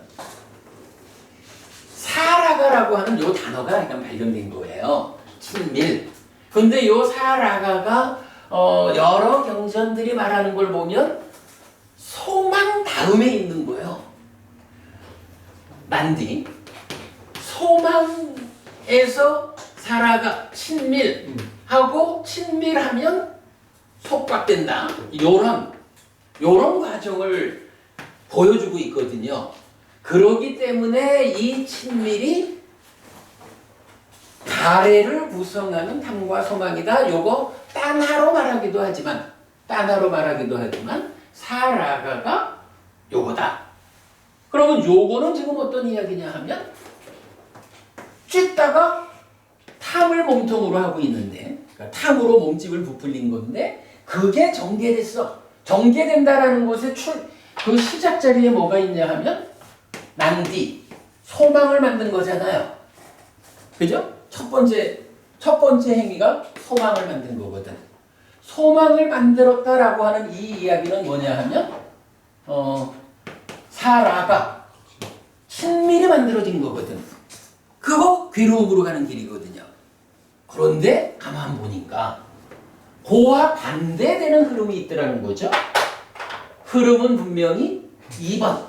Speaker 1: 사라가라고 하는 요 단어가 약간 발견된 거예요. 친밀. 근데 요 사라가가 여러 경전들이 말하는 걸 보면 소망 다음에 있는 거예요. 난디. 소망에서 사라가 친밀하고 친밀하면 속박된다. 요런 과정을 보여주고 있거든요. 그러기 때문에 이 친밀이 가래를 구성하는 탐과 소망이다. 요거 딴하로 말하기도 하지만 사라가가 요거다. 그러면 요거는 지금 어떤 이야기냐 하면 찢다가 탐을 몸통으로 하고 있는데 그러니까 탐으로 몸집을 부풀린 건데 그게 전개됐어. 전개된다라는 것의 그 시작 자리에 뭐가 있냐 하면 난디, 소망을 만든 거잖아요. 그죠? 첫 번째 행위가 소망을 만든 거거든. 소망을 만들었다라고 하는 이 이야기는 뭐냐 하면 사라가 친밀이 만들어진 거거든. 그거 괴로움으로 가는 길이거든요. 그런데 가만 보니까 고와 반대되는 흐름이 있더라는 거죠. 흐름은 분명히 2번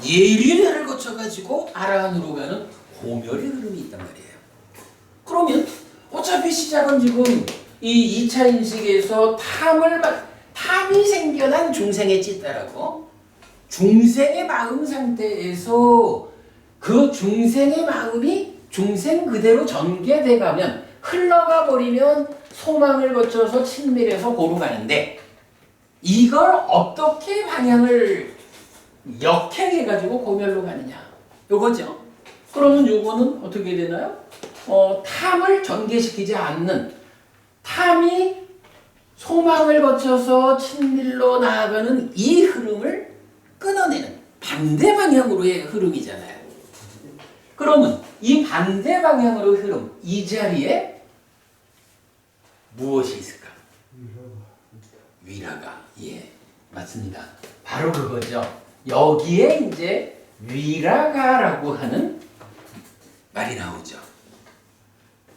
Speaker 1: 예륜을 거쳐가지고 아라한으로 가는 고멸의 흐름이 있단 말이에요. 그러면 어차피 시작은 지금 이 2차 인식에서 탐이 생겨난 중생의 찢다라고 중생의 마음 상태에서 그 중생의 마음이 중생 그대로 전개돼 가면 흘러가 버리면 소망을 거쳐서 친밀해서 고루 가는데 이걸 어떻게 방향을 역행해가지고 고멸로 가느냐 요거죠. 그러면 요거는 어떻게 되나요? 탐을 전개시키지 않는 탐이 소망을 거쳐서 친밀로 나아가는 이 흐름을 끊어내는 반대 방향으로의 흐름이잖아요. 그러면 이 반대 방향으로의 흐름, 이 자리에 무엇이 있을까? 위라가. 예, 맞습니다. 바로 그거죠. 여기에 이제 위라가라고 하는 말이 나오죠.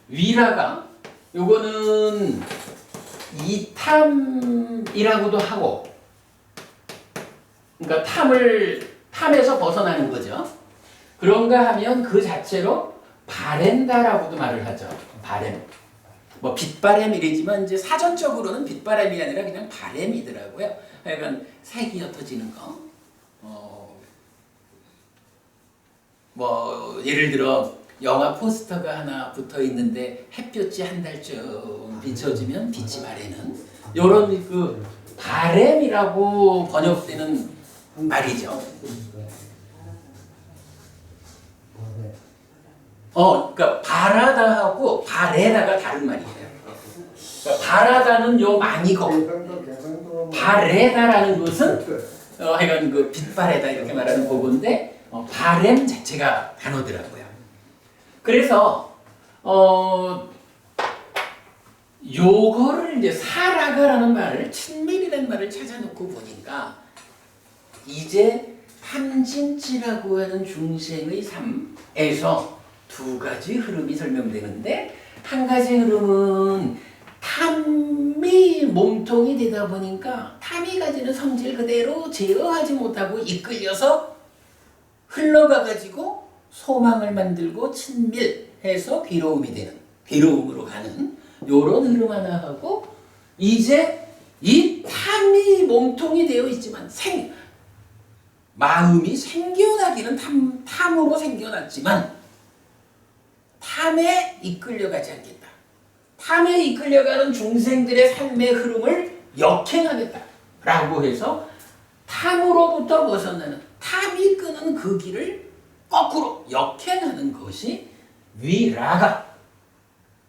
Speaker 1: 위라가 요거는 이탐이라고도 하고 그러니까 탐에서 벗어나는 거죠. 그런가 하면 그 자체로 바렌다라고도 말을 하죠. 바렌. 뭐 빗바람이랬지만 이제 사전적으로는 빗바람이 아니라 그냥 바람이더라고요. 약간 색이 옅어지는 거. 뭐 예를 들어 영화 포스터가 하나 붙어 있는데 햇볕이 한 달쯤 비춰지면 빛이 바래는 요런 그 바램이라고 번역되는 말이죠. 그러니까 바라다하고 바래다가 다른 말이에요. 그러니까 바라다는 요 많이고 바래다라는 것은 하여간 그 빛바래다 이렇게 말하는 거건데 바램 자체가 단어더라고요. 그래서 요거를 이제 사라가라는 말을 친밀이라는 말을 찾아놓고 보니까 이제 탐진치라고 하는 중생의 삶에서 두 가지 흐름이 설명되는데 한 가지 흐름은 탐이 몸통이 되다 보니까 탐이 가지는 성질 그대로 제어하지 못하고 이끌려서 흘러가가지고 소망을 만들고 친밀해서 괴로움이 되는 괴로움으로 가는 요런 흐름 하나 하고 이제 이 탐이 몸통이 되어 있지만 마음이 생겨나기는 탐으로 생겨났지만 탐에 이끌려가지 않겠다. 탐에 이끌려가는 중생들의 삶의 흐름을 역행하겠다라고 해서 탐으로부터 벗어나는 탐이 끄는 그 길을 거꾸로 역행하는 것이 위라가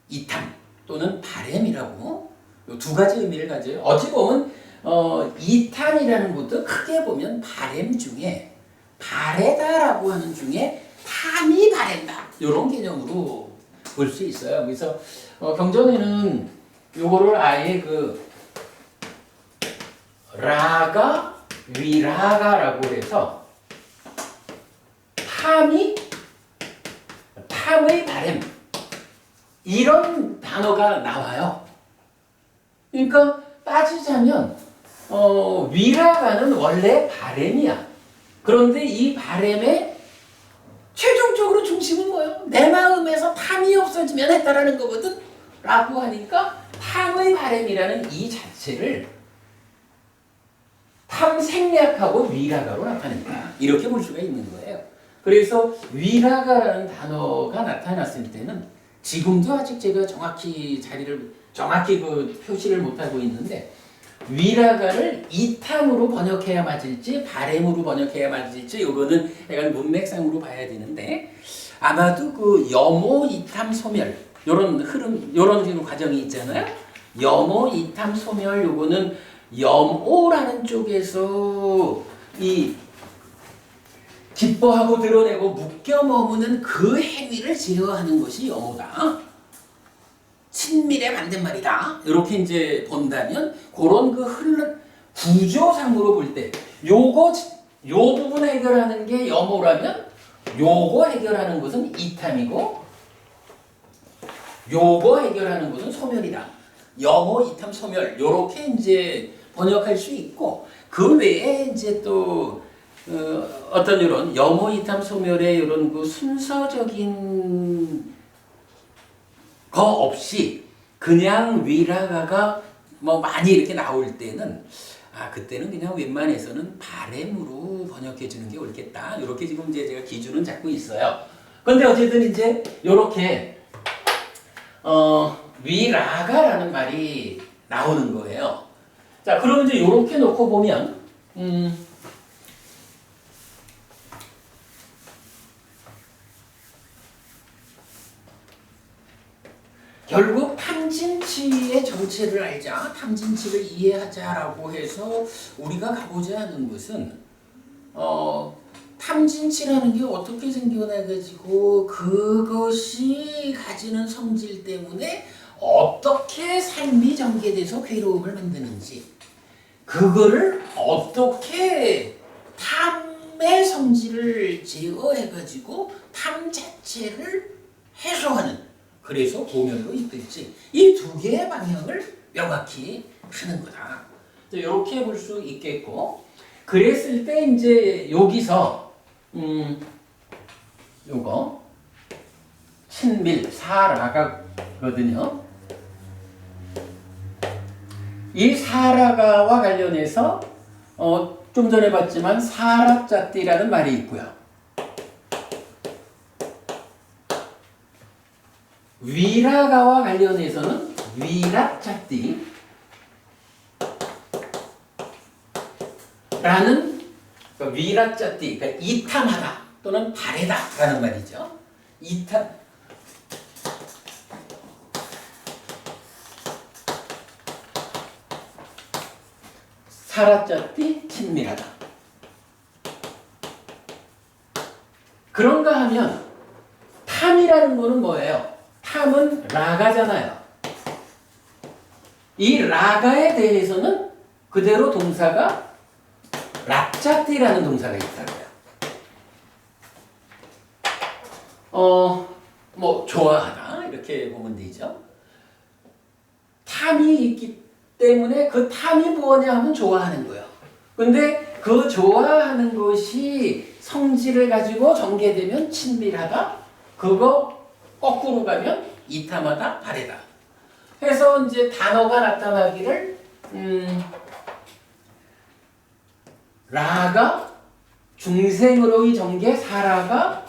Speaker 1: 이탐 또는 바램이라고 두 가지 의미를 가져요. 어찌 보면 이탐이라는 것도 크게 보면 바램 중에 바래다라고 하는 중에 탐이 바랜다 이런 개념으로 볼 수 있어요. 그래서 경전에는 요거를 아예 그 라가 위라가라고 해서 탐의 바램 이런 단어가 나와요. 그러니까 따지자면 위라가는 원래 바램이야. 그런데 이 바램의 최종적으로 중심은 뭐예요? 내 마음에서 탐이 없어지면 했다라는 거거든 라고 하니까 탐의 바램이라는 이 자체를 탐 생략하고 위라가로 나타낸다. 이렇게 볼 수가 있는 거예요. 그래서 위라가라는 단어가 나타났을 때는 지금도 아직 제가 정확히 그 표시를 못하고 있는데 위라가를 이탐으로 번역해야 맞을지 바램으로 번역해야 맞을지 이거는 약간 문맥상으로 봐야 되는데 아마도 그 여모 이탐 소멸 요런 흐름 요런 과정이 있잖아요. 여모 이탐 소멸 요거는 염오라는 쪽에서 이 기뻐하고 드러내고 묶여 머무는 그 행위를 제어하는 것이 염오다. 친밀의 반대말이다. 이렇게 이제 본다면 그런 그 구조상으로 볼 때 요 부분 해결하는 게 염오라면 요거 해결하는 것은 이탐이고 요거 해결하는 것은 소멸이다. 염오, 이탐, 소멸 요렇게 이제 번역할 수 있고 그 외에 이제 또 어떤 이런 염오, 이탐, 소멸의 이런 그 순서적인 거 없이 그냥 위라가가 뭐 많이 이렇게 나올 때는 그때는 그냥 웬만해서는 바램으로 번역해 주는 게 옳겠다. 이렇게 지금 이제 제가 기준은 잡고 있어요. 근데 어쨌든 이제 요렇게 위라가라는 말이 나오는 거예요. 자, 그럼 이제 요렇게 놓고 보면 결국 탐진치의 정체를 알자, 탐진치를 이해하자라고 해서 우리가 가보자 하는 것은 탐진치라는 게 어떻게 생겨나가지고 그것이 가지는 성질 때문에 어떻게 삶이 전개돼서 괴로움을 만드는지 그거를 어떻게 탐의 성질을 제어해가지고 탐 자체를 해소하는 그래서 공연으로 이끌지 이 두 개의 방향을 명확히 하는 거다. 이렇게 볼 수 있겠고 그랬을 때 이제 여기서 요거 친밀 사라가거든요. 이 사라가와 관련해서 좀 전에 봤지만 사랍자띠라는 말이 있고요. 위라가와 관련해서는 위랍자띠 라는 위랍자띠, 그러니까 이탐하다 또는 바래다라는 말이죠. 이탐 사랍자띠 친밀하다. 그런가 하면 탐이라는 거는 뭐예요? 탐은 라가잖아요. 이 라가에 대해서는 그대로 동사가 랍자띠라는 동사가 있다고요. 뭐 좋아하다 이렇게 보면 되죠. 탐이 있기 때문에 그 탐이 뭐냐 하면 좋아하는 거예요. 근데 그 좋아하는 것이 성질을 가지고 전개되면 친밀하다. 그거 거꾸로 가면 이탐하다, 바래다. 해서 이제 단어가 나타나기를 라가 중생으로의 전개, 사라가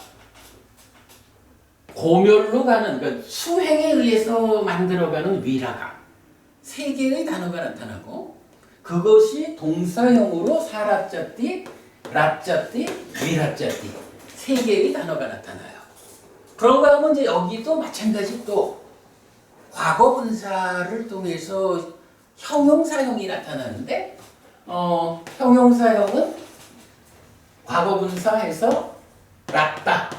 Speaker 1: 고멸로 가는, 그러니까 수행에 의해서 만들어가는 위라가 세 개의 단어가 나타나고 그것이 동사형으로 사랍자띠, 랍자띠, 위랍자띠 세 개의 단어가 나타나요. 그런가 하면 이제 여기도 마찬가지 또 과거 분사를 통해서 형용사형이 나타나는데 형용사형은 과거 분사해서 랍다.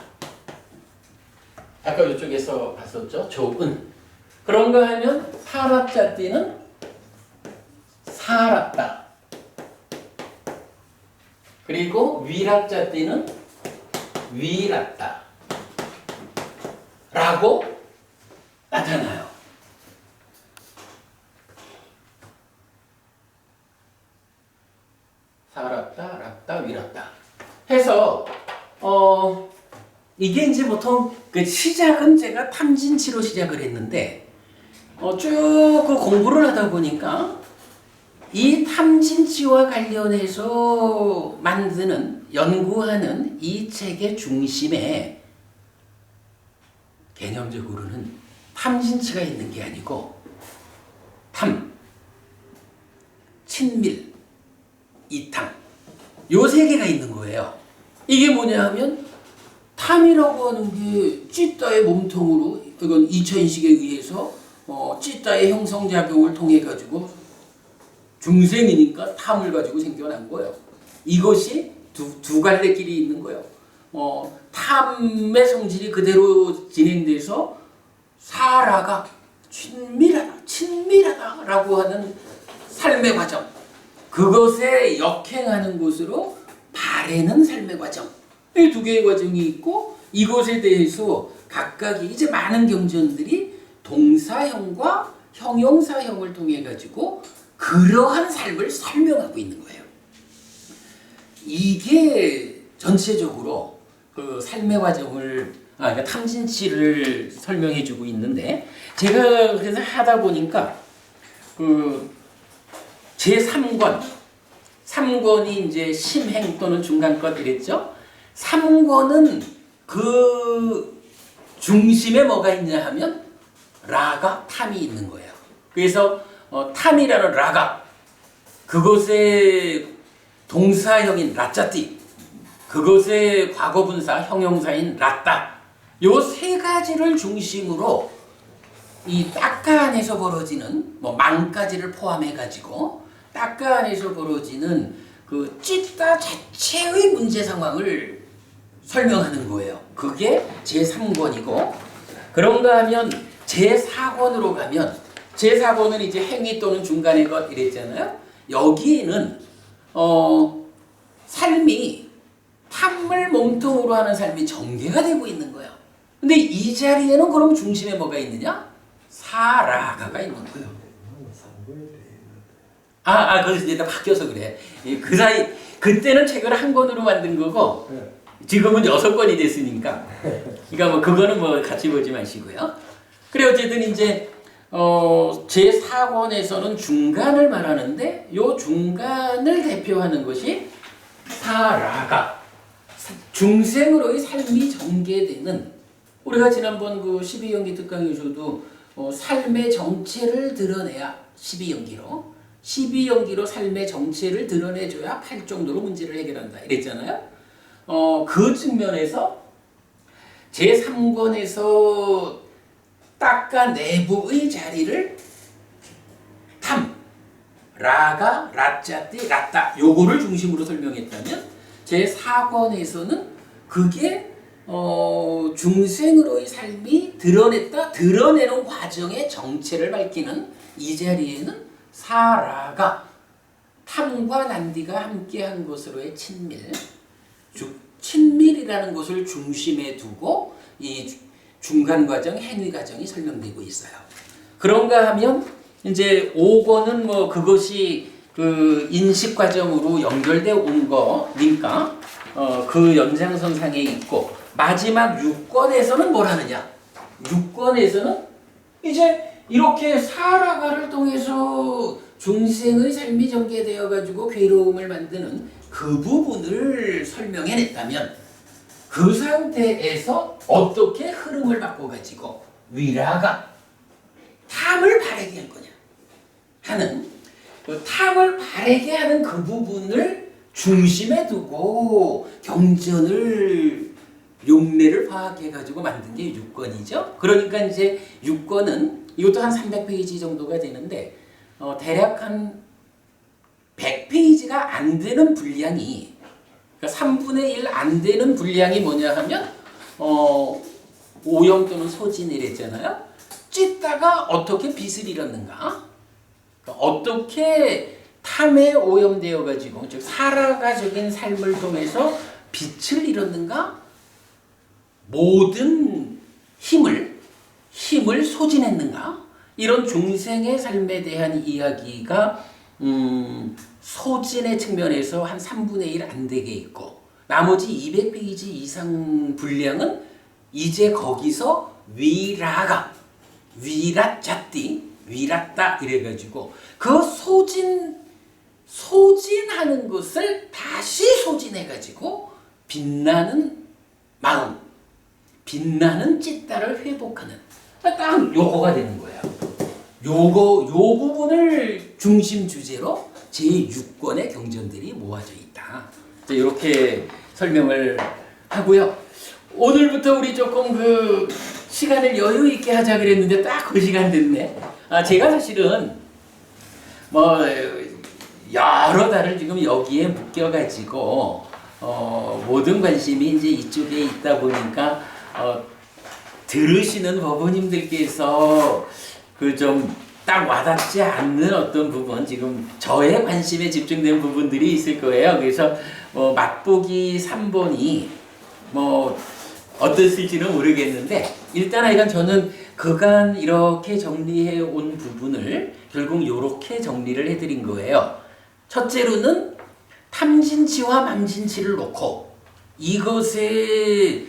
Speaker 1: 아까 이쪽에서 봤었죠. 좋은. 그런가 하면 사랍자띠는 사랍다. 그리고 위랍자띠는 위랍다. 라고 나타나요. 사랍다, 랍다, 위랍다. 해서 이게 이제 보통 그 시작은 제가 탐진치로 시작을 했는데 쭉 그 공부를 하다 보니까 이 탐진치와 관련해서 만드는 연구하는 이 책의 중심에 개념적으로는 탐진치가 있는 게 아니고 탐, 친밀, 이탐 요 세 개가 있는 거예요. 이게 뭐냐 하면 탐이라고 하는 게 찌따의 몸통으로 이건 이천식에 의해서 찌따의 형성작용을 통해 가지고 중생이니까 탐을 가지고 생겨난 거예요. 이것이 두 갈래 길이 있는 거예요. 탐의 성질이 그대로 진행돼서 사라가 친밀하다라고 하는 삶의 과정, 그것에 역행하는 곳으로 바래는 삶의 과정, 이 두 개의 과정이 있고 이것에 대해서 각각이 이제 많은 경전들이 동사형과 형용사형을 통해 가지고 그러한 삶을 설명하고 있는 거예요. 이게 전체적으로 그 삶의 과정을 그러니까 탐진치를 설명해주고 있는데 제가 그래서 하다 보니까 그 제 3권이 이제 심행 또는 중간권 이랬죠. 3권은 그 중심에 뭐가 있냐 하면 라가 탐이 있는 거예요. 그래서 탐이라는 라가 그것의 동사형인 라짜띠 그것의 과거분사 형용사인 라따 요 세 가지를 중심으로 이 딱가 안에서 벌어지는 뭐 망까지를 포함해 가지고 딱가 안에서 벌어지는 그 찌따 자체의 문제 상황을 설명하는 거예요. 그게 제3권이고 그런가 하면 제4권으로 가면 제4권은 이제 행위 또는 중간의 것 이랬잖아요. 여기에는 삶이 탐을 몸통으로 하는 삶이 전개가 되고 있는 거예요. 근데 이 자리에는 그럼 중심에 뭐가 있느냐? 사라가가 있는 거예요. 그래서 이제 바뀌어서 그래. 그 사이 그때는 책을 한 권으로 만든 거고 지금은 6권이 됐으니까. 그러니까 뭐 그거는 뭐 같이 보지 마시고요. 그래 어쨌든 이제 제4권에서는 중간을 말하는데 요 중간을 대표하는 것이 사라가 중생으로의 삶이 전개되는 우리가 지난번 그 12연기 특강에서도 삶의 정체를 드러내야 12연기로 삶의 정체를 드러내줘야 8정도로 문제를 해결한다 이랬잖아요. 그 측면에서 제3권에서 딱가 내부의 자리를 탐, 라가, 라짜띠, 라따 요거를 중심으로 설명했다면 제4권에서는 그게 중생으로의 삶이 드러내는 과정의 정체를 밝히는 이 자리에는 사라가 탐과 난디가 함께한 것으로의 친밀이라는 것을 중심에 두고 이 중간 과정, 행위 과정이 설명되고 있어요. 그런가 하면 이제 5권은 뭐 그것이 그 인식 과정으로 연결되어 온 거니까 그 연장선상에 있고 마지막 6권에서는 뭘 하느냐? 6권에서는 이제 이렇게 사라가를 통해서 중생의 삶이 전개되어 가지고 괴로움을 만드는 그 부분을 설명해냈다면 그 상태에서 어떻게 흐름을 바꿔가지고 위라가 탐을 바래게 할 거냐 하는 그 탐을 바래게 하는 그 부분을 중심에 두고 경전을 용례를 파악해가지고 만든 게 6권이죠. 그러니까 이제 6권은 이것도 한 300페이지 정도가 되는데 대략 한 100페이지가 안 되는 분량이 그러니까 3분의 1 안 되는 분량이 뭐냐 하면 오염 또는 소진이랬잖아요. 찢다가 어떻게 빛을 잃었는가? 그러니까 어떻게 탐에 오염되어 가지고 즉 사라가적인 삶을 통해서 빛을 잃었는가? 모든 힘을 소진했는가? 이런 중생의 삶에 대한 이야기가 소진의 측면에서 한 3분의 1 안 되게 있고 나머지 200페이지 이상 분량은 이제 거기서 위라따 이래가지고 그 소진하는 것을 다시 소진해가지고 빛나는 마음, 빛나는 찢다를 회복하는 딱 요거가 되는 거예요. 요 부분을 중심 주제로 제6권의 경전들이 모아져 있다. 이렇게 설명을 하고요. 오늘부터 우리 조금 그 시간을 여유 있게 하자 그랬는데 딱 그 시간 됐네. 제가 사실은 뭐 여러 달을 지금 여기에 묶여가지고 모든 관심이 이제 이쪽에 있다 보니까 들으시는 법원님들께서 그 좀 딱 와닿지 않는 어떤 부분 지금 저의 관심에 집중된 부분들이 있을 거예요. 그래서 맛보기 3번이 뭐 어땠을지는 모르겠는데 일단 하여간 저는 그간 이렇게 정리해 온 부분을 결국 이렇게 정리를 해드린 거예요. 첫째로는 탐진치와 망진치를 놓고 이것의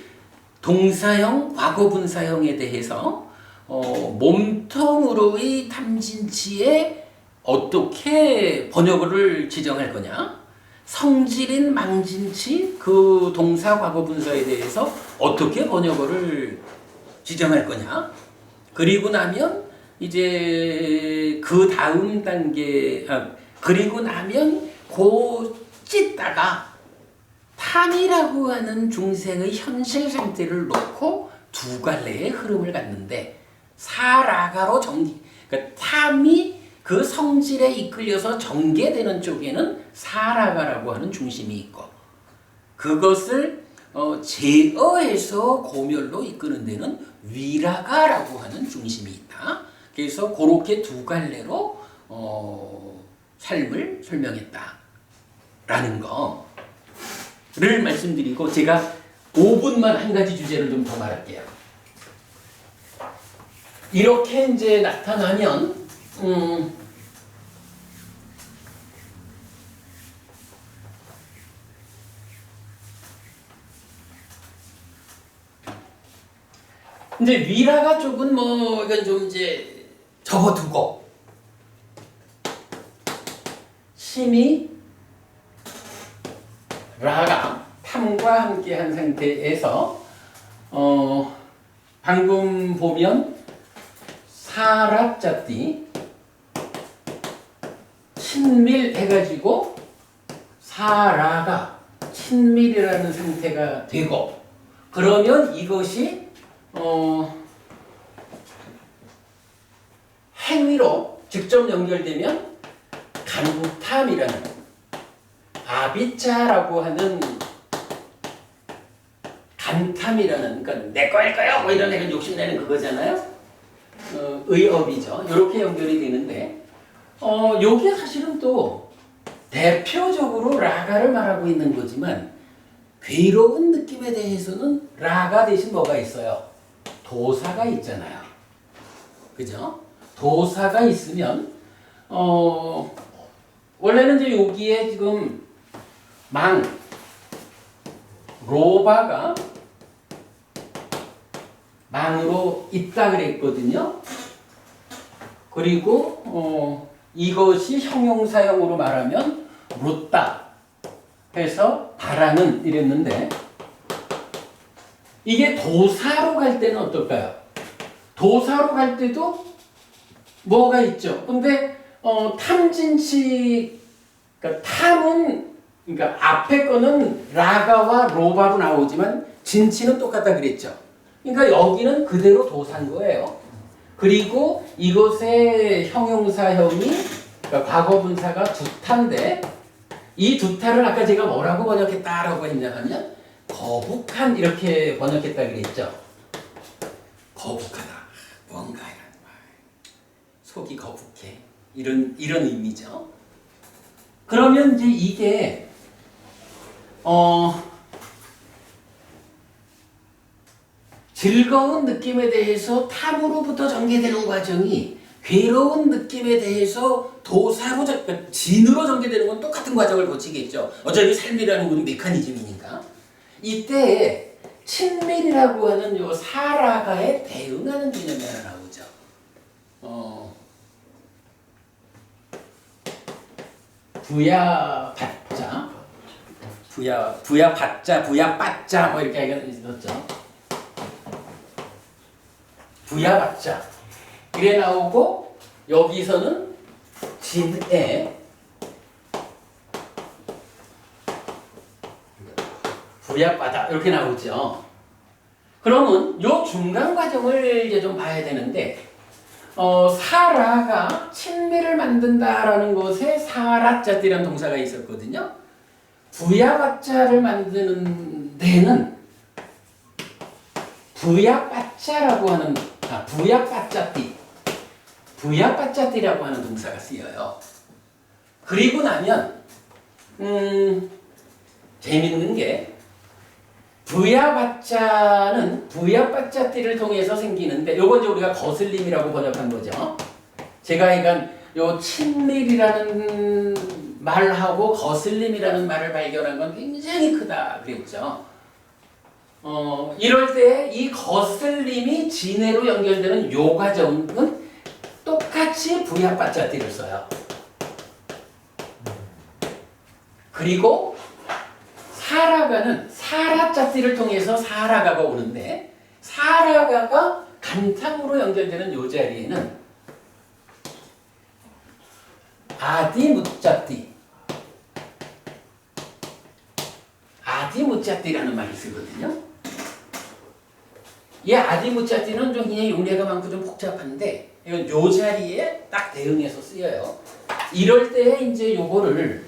Speaker 1: 동사형, 과거분사형에 대해서 몸통으로의 탐진치에 어떻게 번역어를 지정할 거냐, 성질인 망진치 그 동사 과거분사에 대해서 어떻게 번역어를 지정할 거냐, 그리고 나면 이제 그 다음 단계 그리고 나면 고 찢다가 탐이라고 하는 중생의 현실 상태를 놓고 두 갈래의 흐름을 갖는데 사라가로 그러니까 탐이 그 성질에 이끌려서 전개되는 쪽에는 사라가라고 하는 중심이 있고 그것을 제어해서 고멸로 이끄는 데는 위라가라고 하는 중심이 있다. 그래서 그렇게 두 갈래로 삶을 설명했다라는 거를 말씀드리고 제가 5분만 한 가지 주제를 좀 더 말할게요. 이렇게 이제 나타나면 이제 위라가 쪽은 뭐 이건 좀 이제 접어두고 심이 라가 탐과 함께한 상태에서 방금 보면 사라짜띠 친밀 해가지고 사라가 친밀이라는 상태가 되고 그러면 이것이 행위로 직접 연결되면 간탐이라는 아비차라고 하는 간탐이라는 그러니까 내 거일 거요 뭐 이런 애가 욕심내는 그거잖아요. 의업이죠. 이렇게 연결이 되는데 요게 사실은 또 대표적으로 라가를 말하고 있는 거지만 괴로운 느낌에 대해서는 라가 대신 뭐가 있어요? 도사가 있잖아요. 그죠? 도사가 있으면 원래는 이제 여기에 지금 로바가 망으로 있다 그랬거든요. 그리고 이것이 형용사형으로 말하면 묻다 해서 바라는 이랬는데 이게 도사로 갈 때는 어떨까요? 도사로 갈 때도 뭐가 있죠. 근데 탐진치 그러니까 탐은 그러니까 앞에 거는 라가와 로바로 나오지만 진치는 똑같다 그랬죠. 그러니까 여기는 그대로 도사인 거예요. 그리고 이것의 형용사형이 그러니까 과거분사가 두타인데 이 두타를 아까 제가 뭐라고 번역했다라고 했냐면 거북한 이렇게 번역했다 그랬죠. 거북하다 뭔가 이런 말 속이 거북해 이런 의미죠. 그러면 이제 이게 즐거운 느낌에 대해서 탐으로부터 전개되는 과정이 괴로운 느낌에 대해서 도사로 진으로 전개되는 건 똑같은 과정을 거치겠죠. 어차피 삶이라는 건 메커니즘이니까. 이때 친밀이라고 하는 요 사라가에 대응하는 개념이 하나 나오죠. 부야받자, 부야받자, 부야빠자 뭐 이렇게 있었죠. 부야받자 이래 나오고 여기서는 진에 부야빠다 이렇게 나오죠. 그러면 요 중간 과정을 이제 좀 봐야 되는데 사라가 친밀을 만든다라는 것에 사라짜띠라는 동사가 있었거든요. 부야받자를 만드는 데는 부야빠짜라고 하는 부야빠짜띠라고 하는 동사가 쓰여요. 그리고 나면 재밌는 게 부야받자는 부야받자띠를 통해서 생기는데 요건 이제 우리가 거슬림이라고 번역한 거죠. 제가 그러니까 요 친밀이라는 말하고 거슬림이라는 말을 발견한 건 굉장히 크다 그랬죠. 이럴 때 이 거슬림이 진해로 연결되는 요 과정은 똑같이 부야받자띠를 써요. 그리고 사라가는 사라짜띠를 통해서 사라가가 오는데 사라가가 간탐으로 연결되는 요 자리에는 아디무짜띠라는 말을 쓰거든요. 이 아디무짜띠는 좀 그냥 용례가 많고 좀 복잡한데 이건 요 자리에 딱 대응해서 쓰여요. 이럴 때 이제 요거를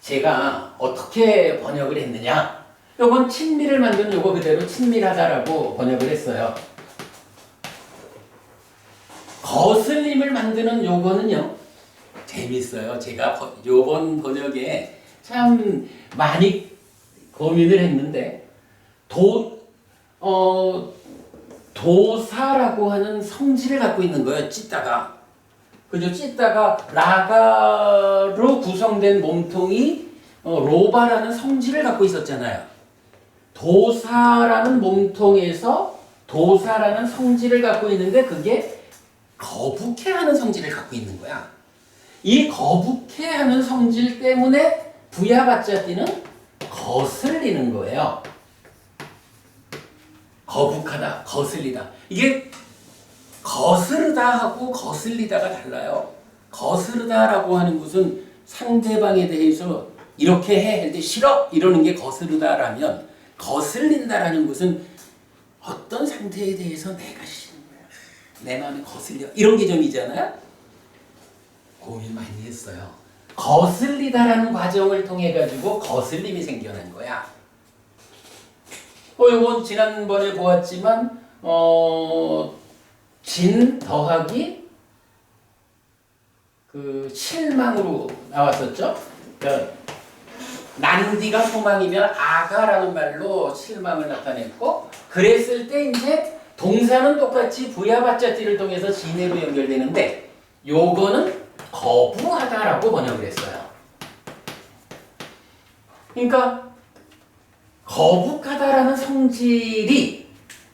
Speaker 1: 제가 어떻게 번역을 했느냐? 요건 친밀을 만드는 요거 그대로 친밀하다라고 번역을 했어요. 거슬림을 만드는 요거는요. 재밌어요. 제가 요번 번역에 참 많이 고민을 했는데 도사라고 하는 성질을 갖고 있는 거예요. 찢다가. 그죠? 찢다가 라가로 구성된 몸통이 로바라는 성질을 갖고 있었잖아요. 도사라는 몸통에서 도사라는 성질을 갖고 있는데 그게 거북해하는 성질을 갖고 있는 거야. 이 거북해하는 성질 때문에 부야바자띠는 거슬리는 거예요. 거북하다, 거슬리다. 이게 거스르다 하고 거슬리다가 달라요. 거스르다라고 하는 것은 상대방에 대해서 이렇게 해 할 때 싫어 이러는 게 거스르다라면, 거슬린다라는 것은 어떤 상태에 대해서 내가 싫은 거야, 내 마음에 거슬려, 이런 개념이잖아요. 고민 많이 했어요. 거슬리다라는 과정을 통해 가지고 거슬림이 생겨난 거야. 이건 지난번에 보았지만 진 더하기 그 실망으로 나왔었죠. 그러니까 난디가 소망이면 아가라는 말로 실망을 나타냈고, 그랬을 때 이제 동사는 똑같이 부야바자띠를 통해서 진해로 연결되는데 요거는 거부하다라고 번역을 했어요. 그러니까 거북하다라는 성질이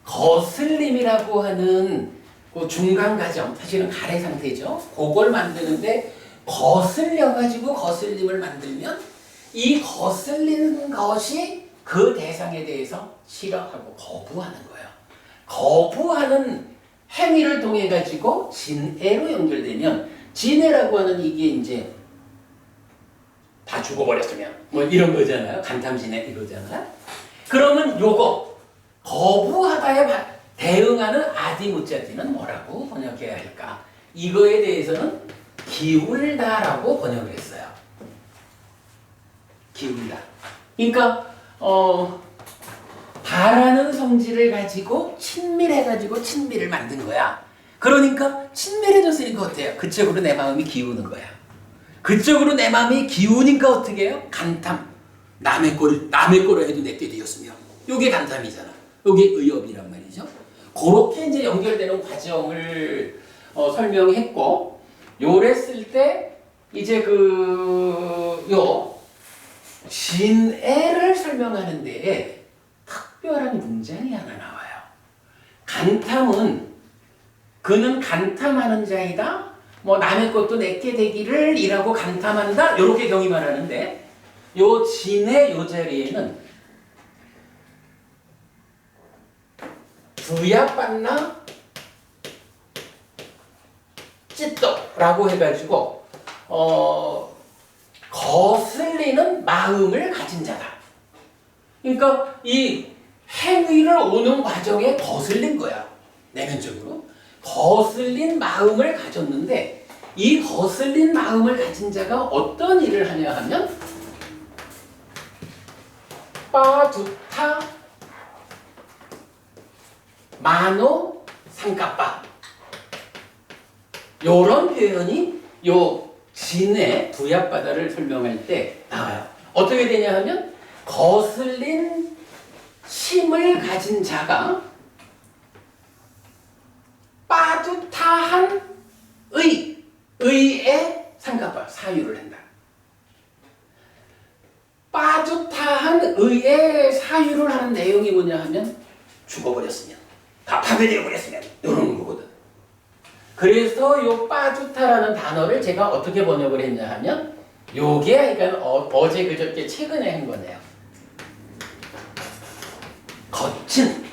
Speaker 1: 거슬림이라고 하는 그 중간 과정, 사실은 가래 상태죠. 그걸 만드는데 거슬려가지고 거슬림을 만들면 이 거슬리는 것이 그 대상에 대해서 싫어하고 거부하는 거예요. 거부하는 행위를 통해 가지고 진해로 연결되면, 진해라고 하는 이게 이제 다 죽어버렸으면 뭐 이런 거잖아요. 간탐진해 이거잖아요. 그러면 요거 거부하다에 대응하는 아디무자띠는 뭐라고 번역해야 할까? 이거에 대해서는 기울다라고 번역을 했어요. 기울다. 그러니까 바라는 성질을 가지고 친밀해가지고 친밀을 만든 거야. 그러니까 친밀해졌으니까 어때요? 그쪽으로 내 마음이 기우는 거야. 그쪽으로 내 마음이 기우니까 어떻게 해요? 간탐. 남의 거로 해도 내게 되었으며. 요게 간탐이잖아. 요게 의업이란 말이죠. 그렇게 이제 연결되는 과정을 설명했고, 요랬을 때 이제 요 진애를 설명하는 데에 특별한 문장이 하나 나와요. 간탐은 그는 간탐하는 자이다. 뭐 남의 것도 내게 되기를 이라고 간탐한다. 이렇게 경임을 하는데, 요 진의 요 자리에는 부야빤나 찌또라고 해가지고 거슬리는 마음을 가진 자다. 그러니까 이 행위를 오는 과정에 거슬린 거야. 내면적으로 거슬린 마음을 가졌는데, 이 거슬린 마음을 가진 자가 어떤 일을 하냐 하면 빠두타 마노 상까빠, 요런 표현이 요 진의 부야바다를 설명할 때 나와요. 어떻게 되냐 하면 거슬린 심을 가진 자가 빠두타한 의에 상까빠, 사유를 한다. 빠두타한 의에 사유를 하는 내용이 뭐냐 하면 죽어버렸으면, 다 파괴되어버렸으면 이런 거거든. 그래서 요 빠두타라는 단어를 제가 어떻게 번역을 했냐 하면, 요게 그러니까 어제 그저께 최근에 한 거네요. 거친,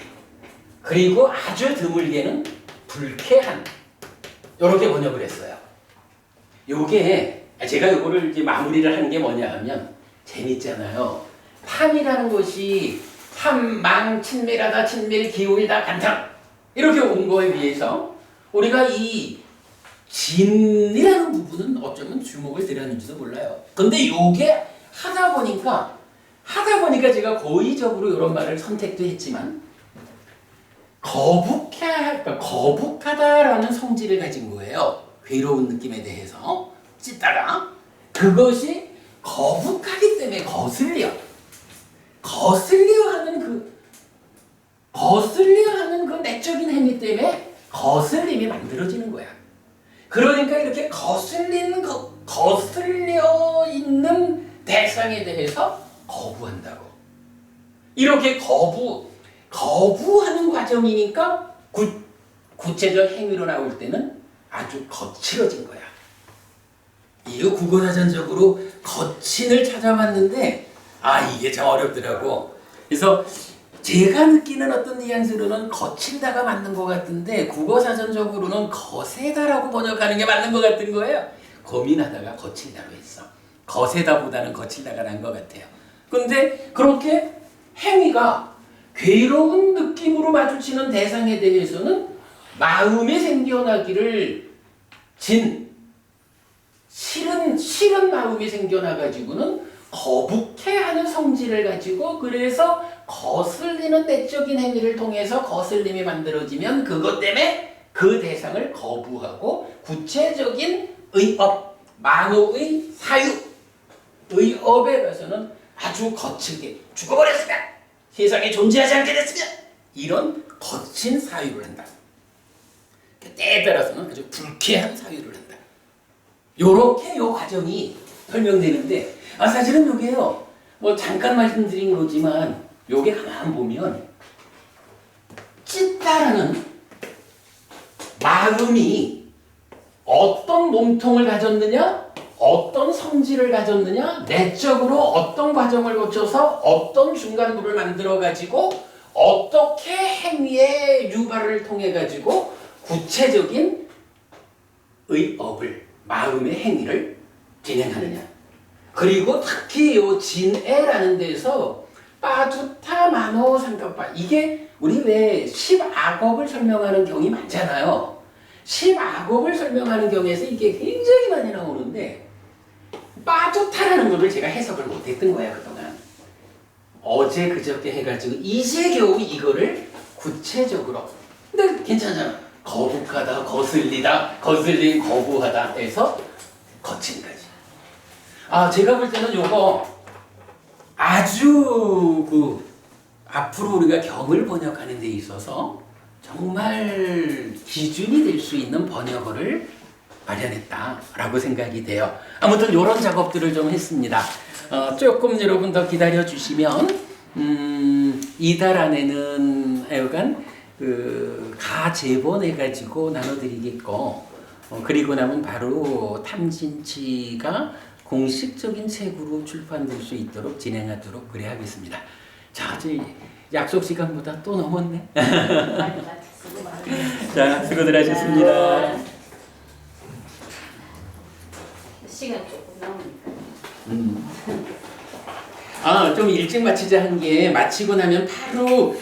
Speaker 1: 그리고 아주 드물게는 불쾌한, 요렇게 번역을 했어요. 요게 제가 요거를 이제 마무리를 한 게 뭐냐 하면, 재밌잖아요. 탐이라는 것이 탐, 망, 친밀하다, 친밀, 기울다, 간탐 이렇게 온 거에 비해서 우리가 이 진이라는 부분은 어쩌면 주목을 드렸는지도 몰라요. 근데 요게 하다 보니까 제가 고의적으로 이런 말을 선택도 했지만, 거북하다라는 성질을 가진 거예요. 괴로운 느낌에 대해서 찢다가, 그것이 거북하기 때문에 거슬려 하는 그 내적인 행위 때문에 거슬림이 만들어지는 거야. 그러니까 이렇게 거슬려 있는 대상에 대해서 거부한다고. 이렇게 거부하는 과정이니까 구체적 행위로 나올 때는 아주 거칠어진 거야. 이거 국어사전적으로 거친을 찾아봤는데 이게 참 어렵더라고. 그래서 제가 느끼는 어떤 뉘앙스로는 거칠다가 맞는 것 같은데 국어사전적으로는 거세다라고 번역하는 게 맞는 것 같은 거예요. 고민하다가 거칠다로 했어. 거세다보다는 거칠다가 난 것 같아요. 근데 그렇게 행위가 괴로운 느낌으로 마주치는 대상에 대해서는 마음에 생겨나기를 싫은 마음이 생겨나가지고는 거북해하는 성질을 가지고 그래서 거슬리는 내적인 행위를 통해서 거슬림이 만들어지면 그것 때문에 그 대상을 거부하고 구체적인 의업, 만호의 사유, 의업에 가서는 아주 거칠게 죽어버렸으면 세상에 존재하지 않게 됐으면 이런 거친 사유를 한다. 때에 따라서는 아주 불쾌한 사유를 한다. 요렇게 요 과정이 설명되는데 사실은 요게요 뭐 잠깐 말씀드린 거지만 요게 가만 보면 찢다라는 마음이 어떤 몸통을 가졌느냐 어떤 성질을 가졌느냐 내적으로 어떤 과정을 거쳐서 어떤 중간부를 만들어 가지고 어떻게 행위의 유발을 통해 가지고 구체적인 의업을 마음의 행위를 진행하느냐. 그리고 특히 요 진애라는 데서 빠두타 만호 상급파 이게 우리 왜 10악업을 설명하는 경이 많잖아요. 10악업을 설명하는 경에서 이게 굉장히 많이 나오는데 빠두타라는 것을 제가 해석을 못했던 거야 그동안. 어제 그저께 해가지고 이제 겨우 이거를 구체적으로 근데 괜찮잖아. 거북하다, 거슬리다, 거슬림, 거부하다 해서 거친까지. 제가 볼 때는 요거 아주 앞으로 우리가 경을 번역하는 데 있어서 정말 기준이 될 수 있는 번역어를 마련했다라고 생각이 돼요. 아무튼 이런 작업들을 좀 했습니다. 조금 여러분 더 기다려 주시면 이달 안에는 하여간 가제본해가지고 나눠드리겠고 그리고 나면 바로 탐진치가 공식적인 책으로 출판될 수 있도록 진행하도록 그래 하겠습니다. 자, 저희 약속 시간보다 또 넘었네. 자, 수고들 하셨습니다.
Speaker 3: 시간 조금 남으니까.
Speaker 1: 좀 일찍 마치자 한 게 마치고 나면 바로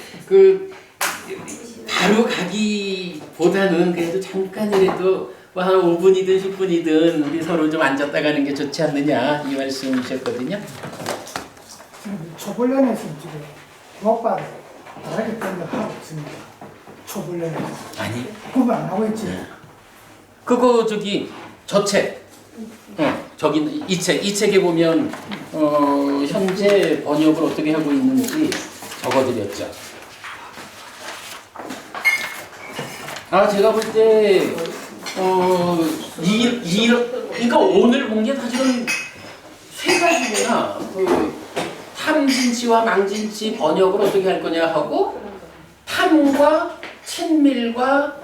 Speaker 1: 바로 가기보다는 그래도 잠깐이라도 뭐 한 5분이든 10분이든 우리 서로 좀 앉았다 가는 게 좋지 않느냐 이 말씀이셨거든요.
Speaker 4: 초벌련에서 지금 목발을 다르게 뺀걸 하고 있습니다. 초벌련에서.
Speaker 1: 아니.
Speaker 4: 구분 안 하고 있지.
Speaker 1: 그거 저 책. 저기 이 책에 보면 현재 번역을 어떻게 하고 있는지 적어드렸죠. 제가 볼 때 그러니까 오늘 본 게 사실은 세 가지구나. 탐진치와 망진치 번역을 어떻게 할 거냐 하고 탐과 친밀과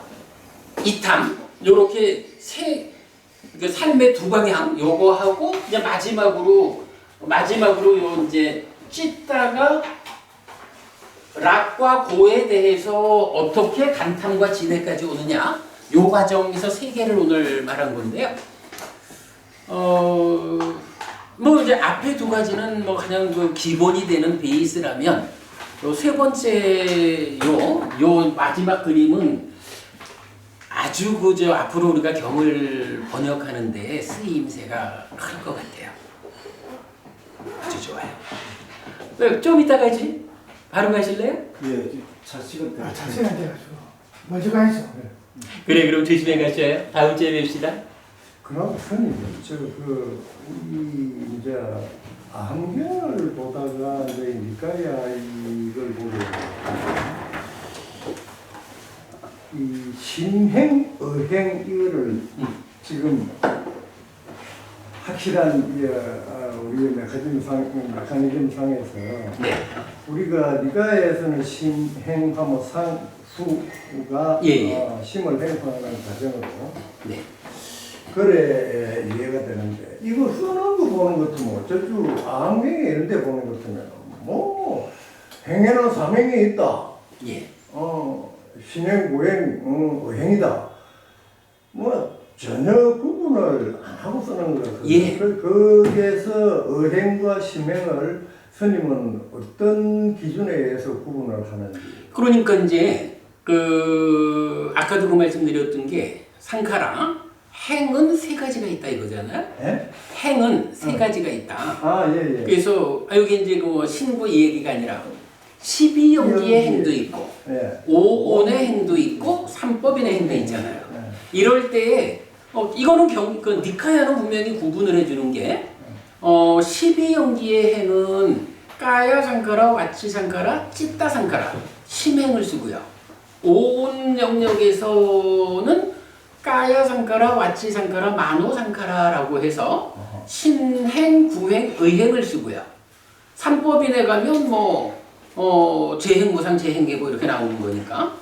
Speaker 1: 이탐 요렇게 삶의 두 방향 요거 하고 이제 마지막으로 요 이제 찢다가 락과 고에 대해서 어떻게 간탐과 진해까지 오느냐 요 과정에서 세 개를 오늘 말한 건데요. 뭐 이제 앞에 두 가지는 뭐 그냥 기본이 되는 베이스라면 요 세 번째 요 마지막 그림은 아주 앞으로 우리가 경을 번역하는 데 쓰임새가 클 것 같아요. 아주 좋아요. 좀 이따 가지? 바로 가실래요?
Speaker 2: 예, 시간 때문에.
Speaker 4: 자세가 돼가지고 먼저 가 있어.
Speaker 1: 그래 그럼 조심해 가셔요. 다음 주에 뵙시다.
Speaker 2: 그럼 스님, 우리 이제 안경을 보다가 이제 니까야 이걸 보고 이 신행, 어행 이거를 지금 확실한 우리 메커니즘 상에서
Speaker 1: 네.
Speaker 2: 우리가 니가에서는 심행화모 상수가
Speaker 1: 예.
Speaker 2: 심을 행성하는 과정으로
Speaker 1: 네.
Speaker 2: 그래 이해가 되는데 이거 흔한 거 보는 것 같으면 저쪽 암행에 이런 데 보는 것 같으면 뭐 행에는 삼행이 있다.
Speaker 1: 예.
Speaker 2: 신행, 고행, 의행이다. 뭐 전혀 구분을 안 하고 쓰는 거라서
Speaker 1: 예.
Speaker 2: 거기에서 의행과 심행을 스님은 어떤 기준에 의해서 구분을 하는지.
Speaker 1: 그러니까 이제 그 아까도 그 말씀드렸던 게 상카라 행은 세 가지가 있다 이거잖아요.
Speaker 2: 예?
Speaker 1: 행은 세 가지가 있다.
Speaker 2: 아, 예, 예.
Speaker 1: 그래서 여기 이제 그 신부 이 얘기가 아니라 12연기의 행도 있고
Speaker 2: 예.
Speaker 1: 5온의 행도 있고 3법인의 행도 있잖아요. 이럴 때에 이거는 그 니카야는 분명히 구분을 해주는 게 12연기의 행은 까야 상카라, 와치 상카라, 찌따 상카라 심행을 쓰고요. 5온 영역에서는 까야 상카라, 와치 상카라, 만호 상카라라고 해서 신행, 구행, 의행을 쓰고요. 3법인에 가면 재행, 무상, 재행계고 이렇게 나오는 거니까.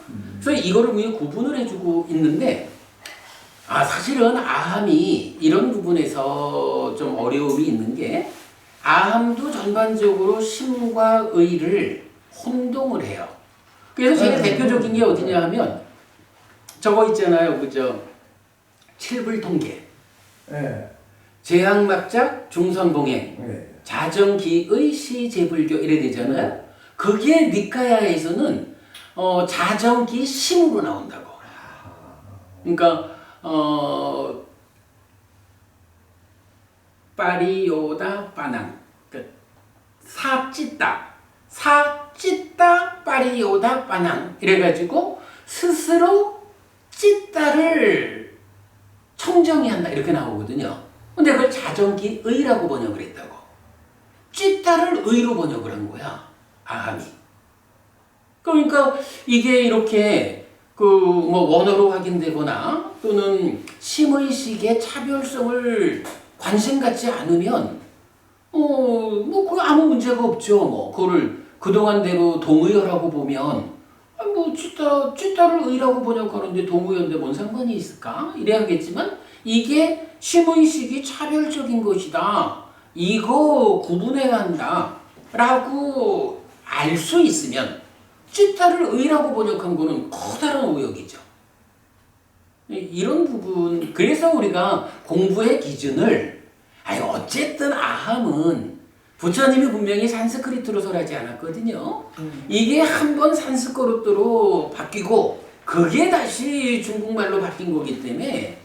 Speaker 1: 그래서 이거를 우리가 구분을 해주고 있는데 사실은 아함이 이런 부분에서 좀 어려움이 있는 게 아함도 전반적으로 심과 의를 혼동을 해요. 그래서 제일 대표적인 게 어디냐 하면 저거 있잖아요. 그죠? 칠불통계.
Speaker 2: 예.
Speaker 1: 재앙막작 중선봉행.
Speaker 2: 예.
Speaker 1: 자정기의 시제불교 이래 되잖아요. 그게 니카야에서는 자정기 심으로 나온다고. 그러니까 빠리요다 빠낭 사찌따 빠리요다 빠낭 이래가지고 스스로 찌따를 청정히 한다 이렇게 나오거든요. 근데 그걸 자정기의라고 번역을 했다고. 찌따를 의로 번역을 한 거야 아함이. 그러니까 이게 이렇게 원어로 확인되거나 또는 심의식의 차별성을 관심 갖지 않으면 그 아무 문제가 없죠. 그거를 그동안대로 동의어라고 보면 찌따를 의라고 번역하는데 동의어인데 뭔 상관이 있을까? 이래야겠지만 이게 심의식이 차별적인 것이다. 이거 구분해야 한다. 라고 알 수 있으면 찌따를 의라고 번역한 거는 커다란 오역이죠. 이런 부분, 그래서 우리가 공부의 기준을, 어쨌든 아함은 부처님이 분명히 산스크리트로 설하지 않았거든요. 이게 한번 산스크리트로 바뀌고, 그게 다시 중국말로 바뀐 거기 때문에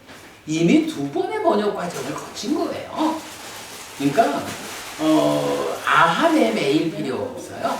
Speaker 1: 이미 2번의 번역 과정을 거친 거예요. 그러니까, 아함에 매일 필요 없어요.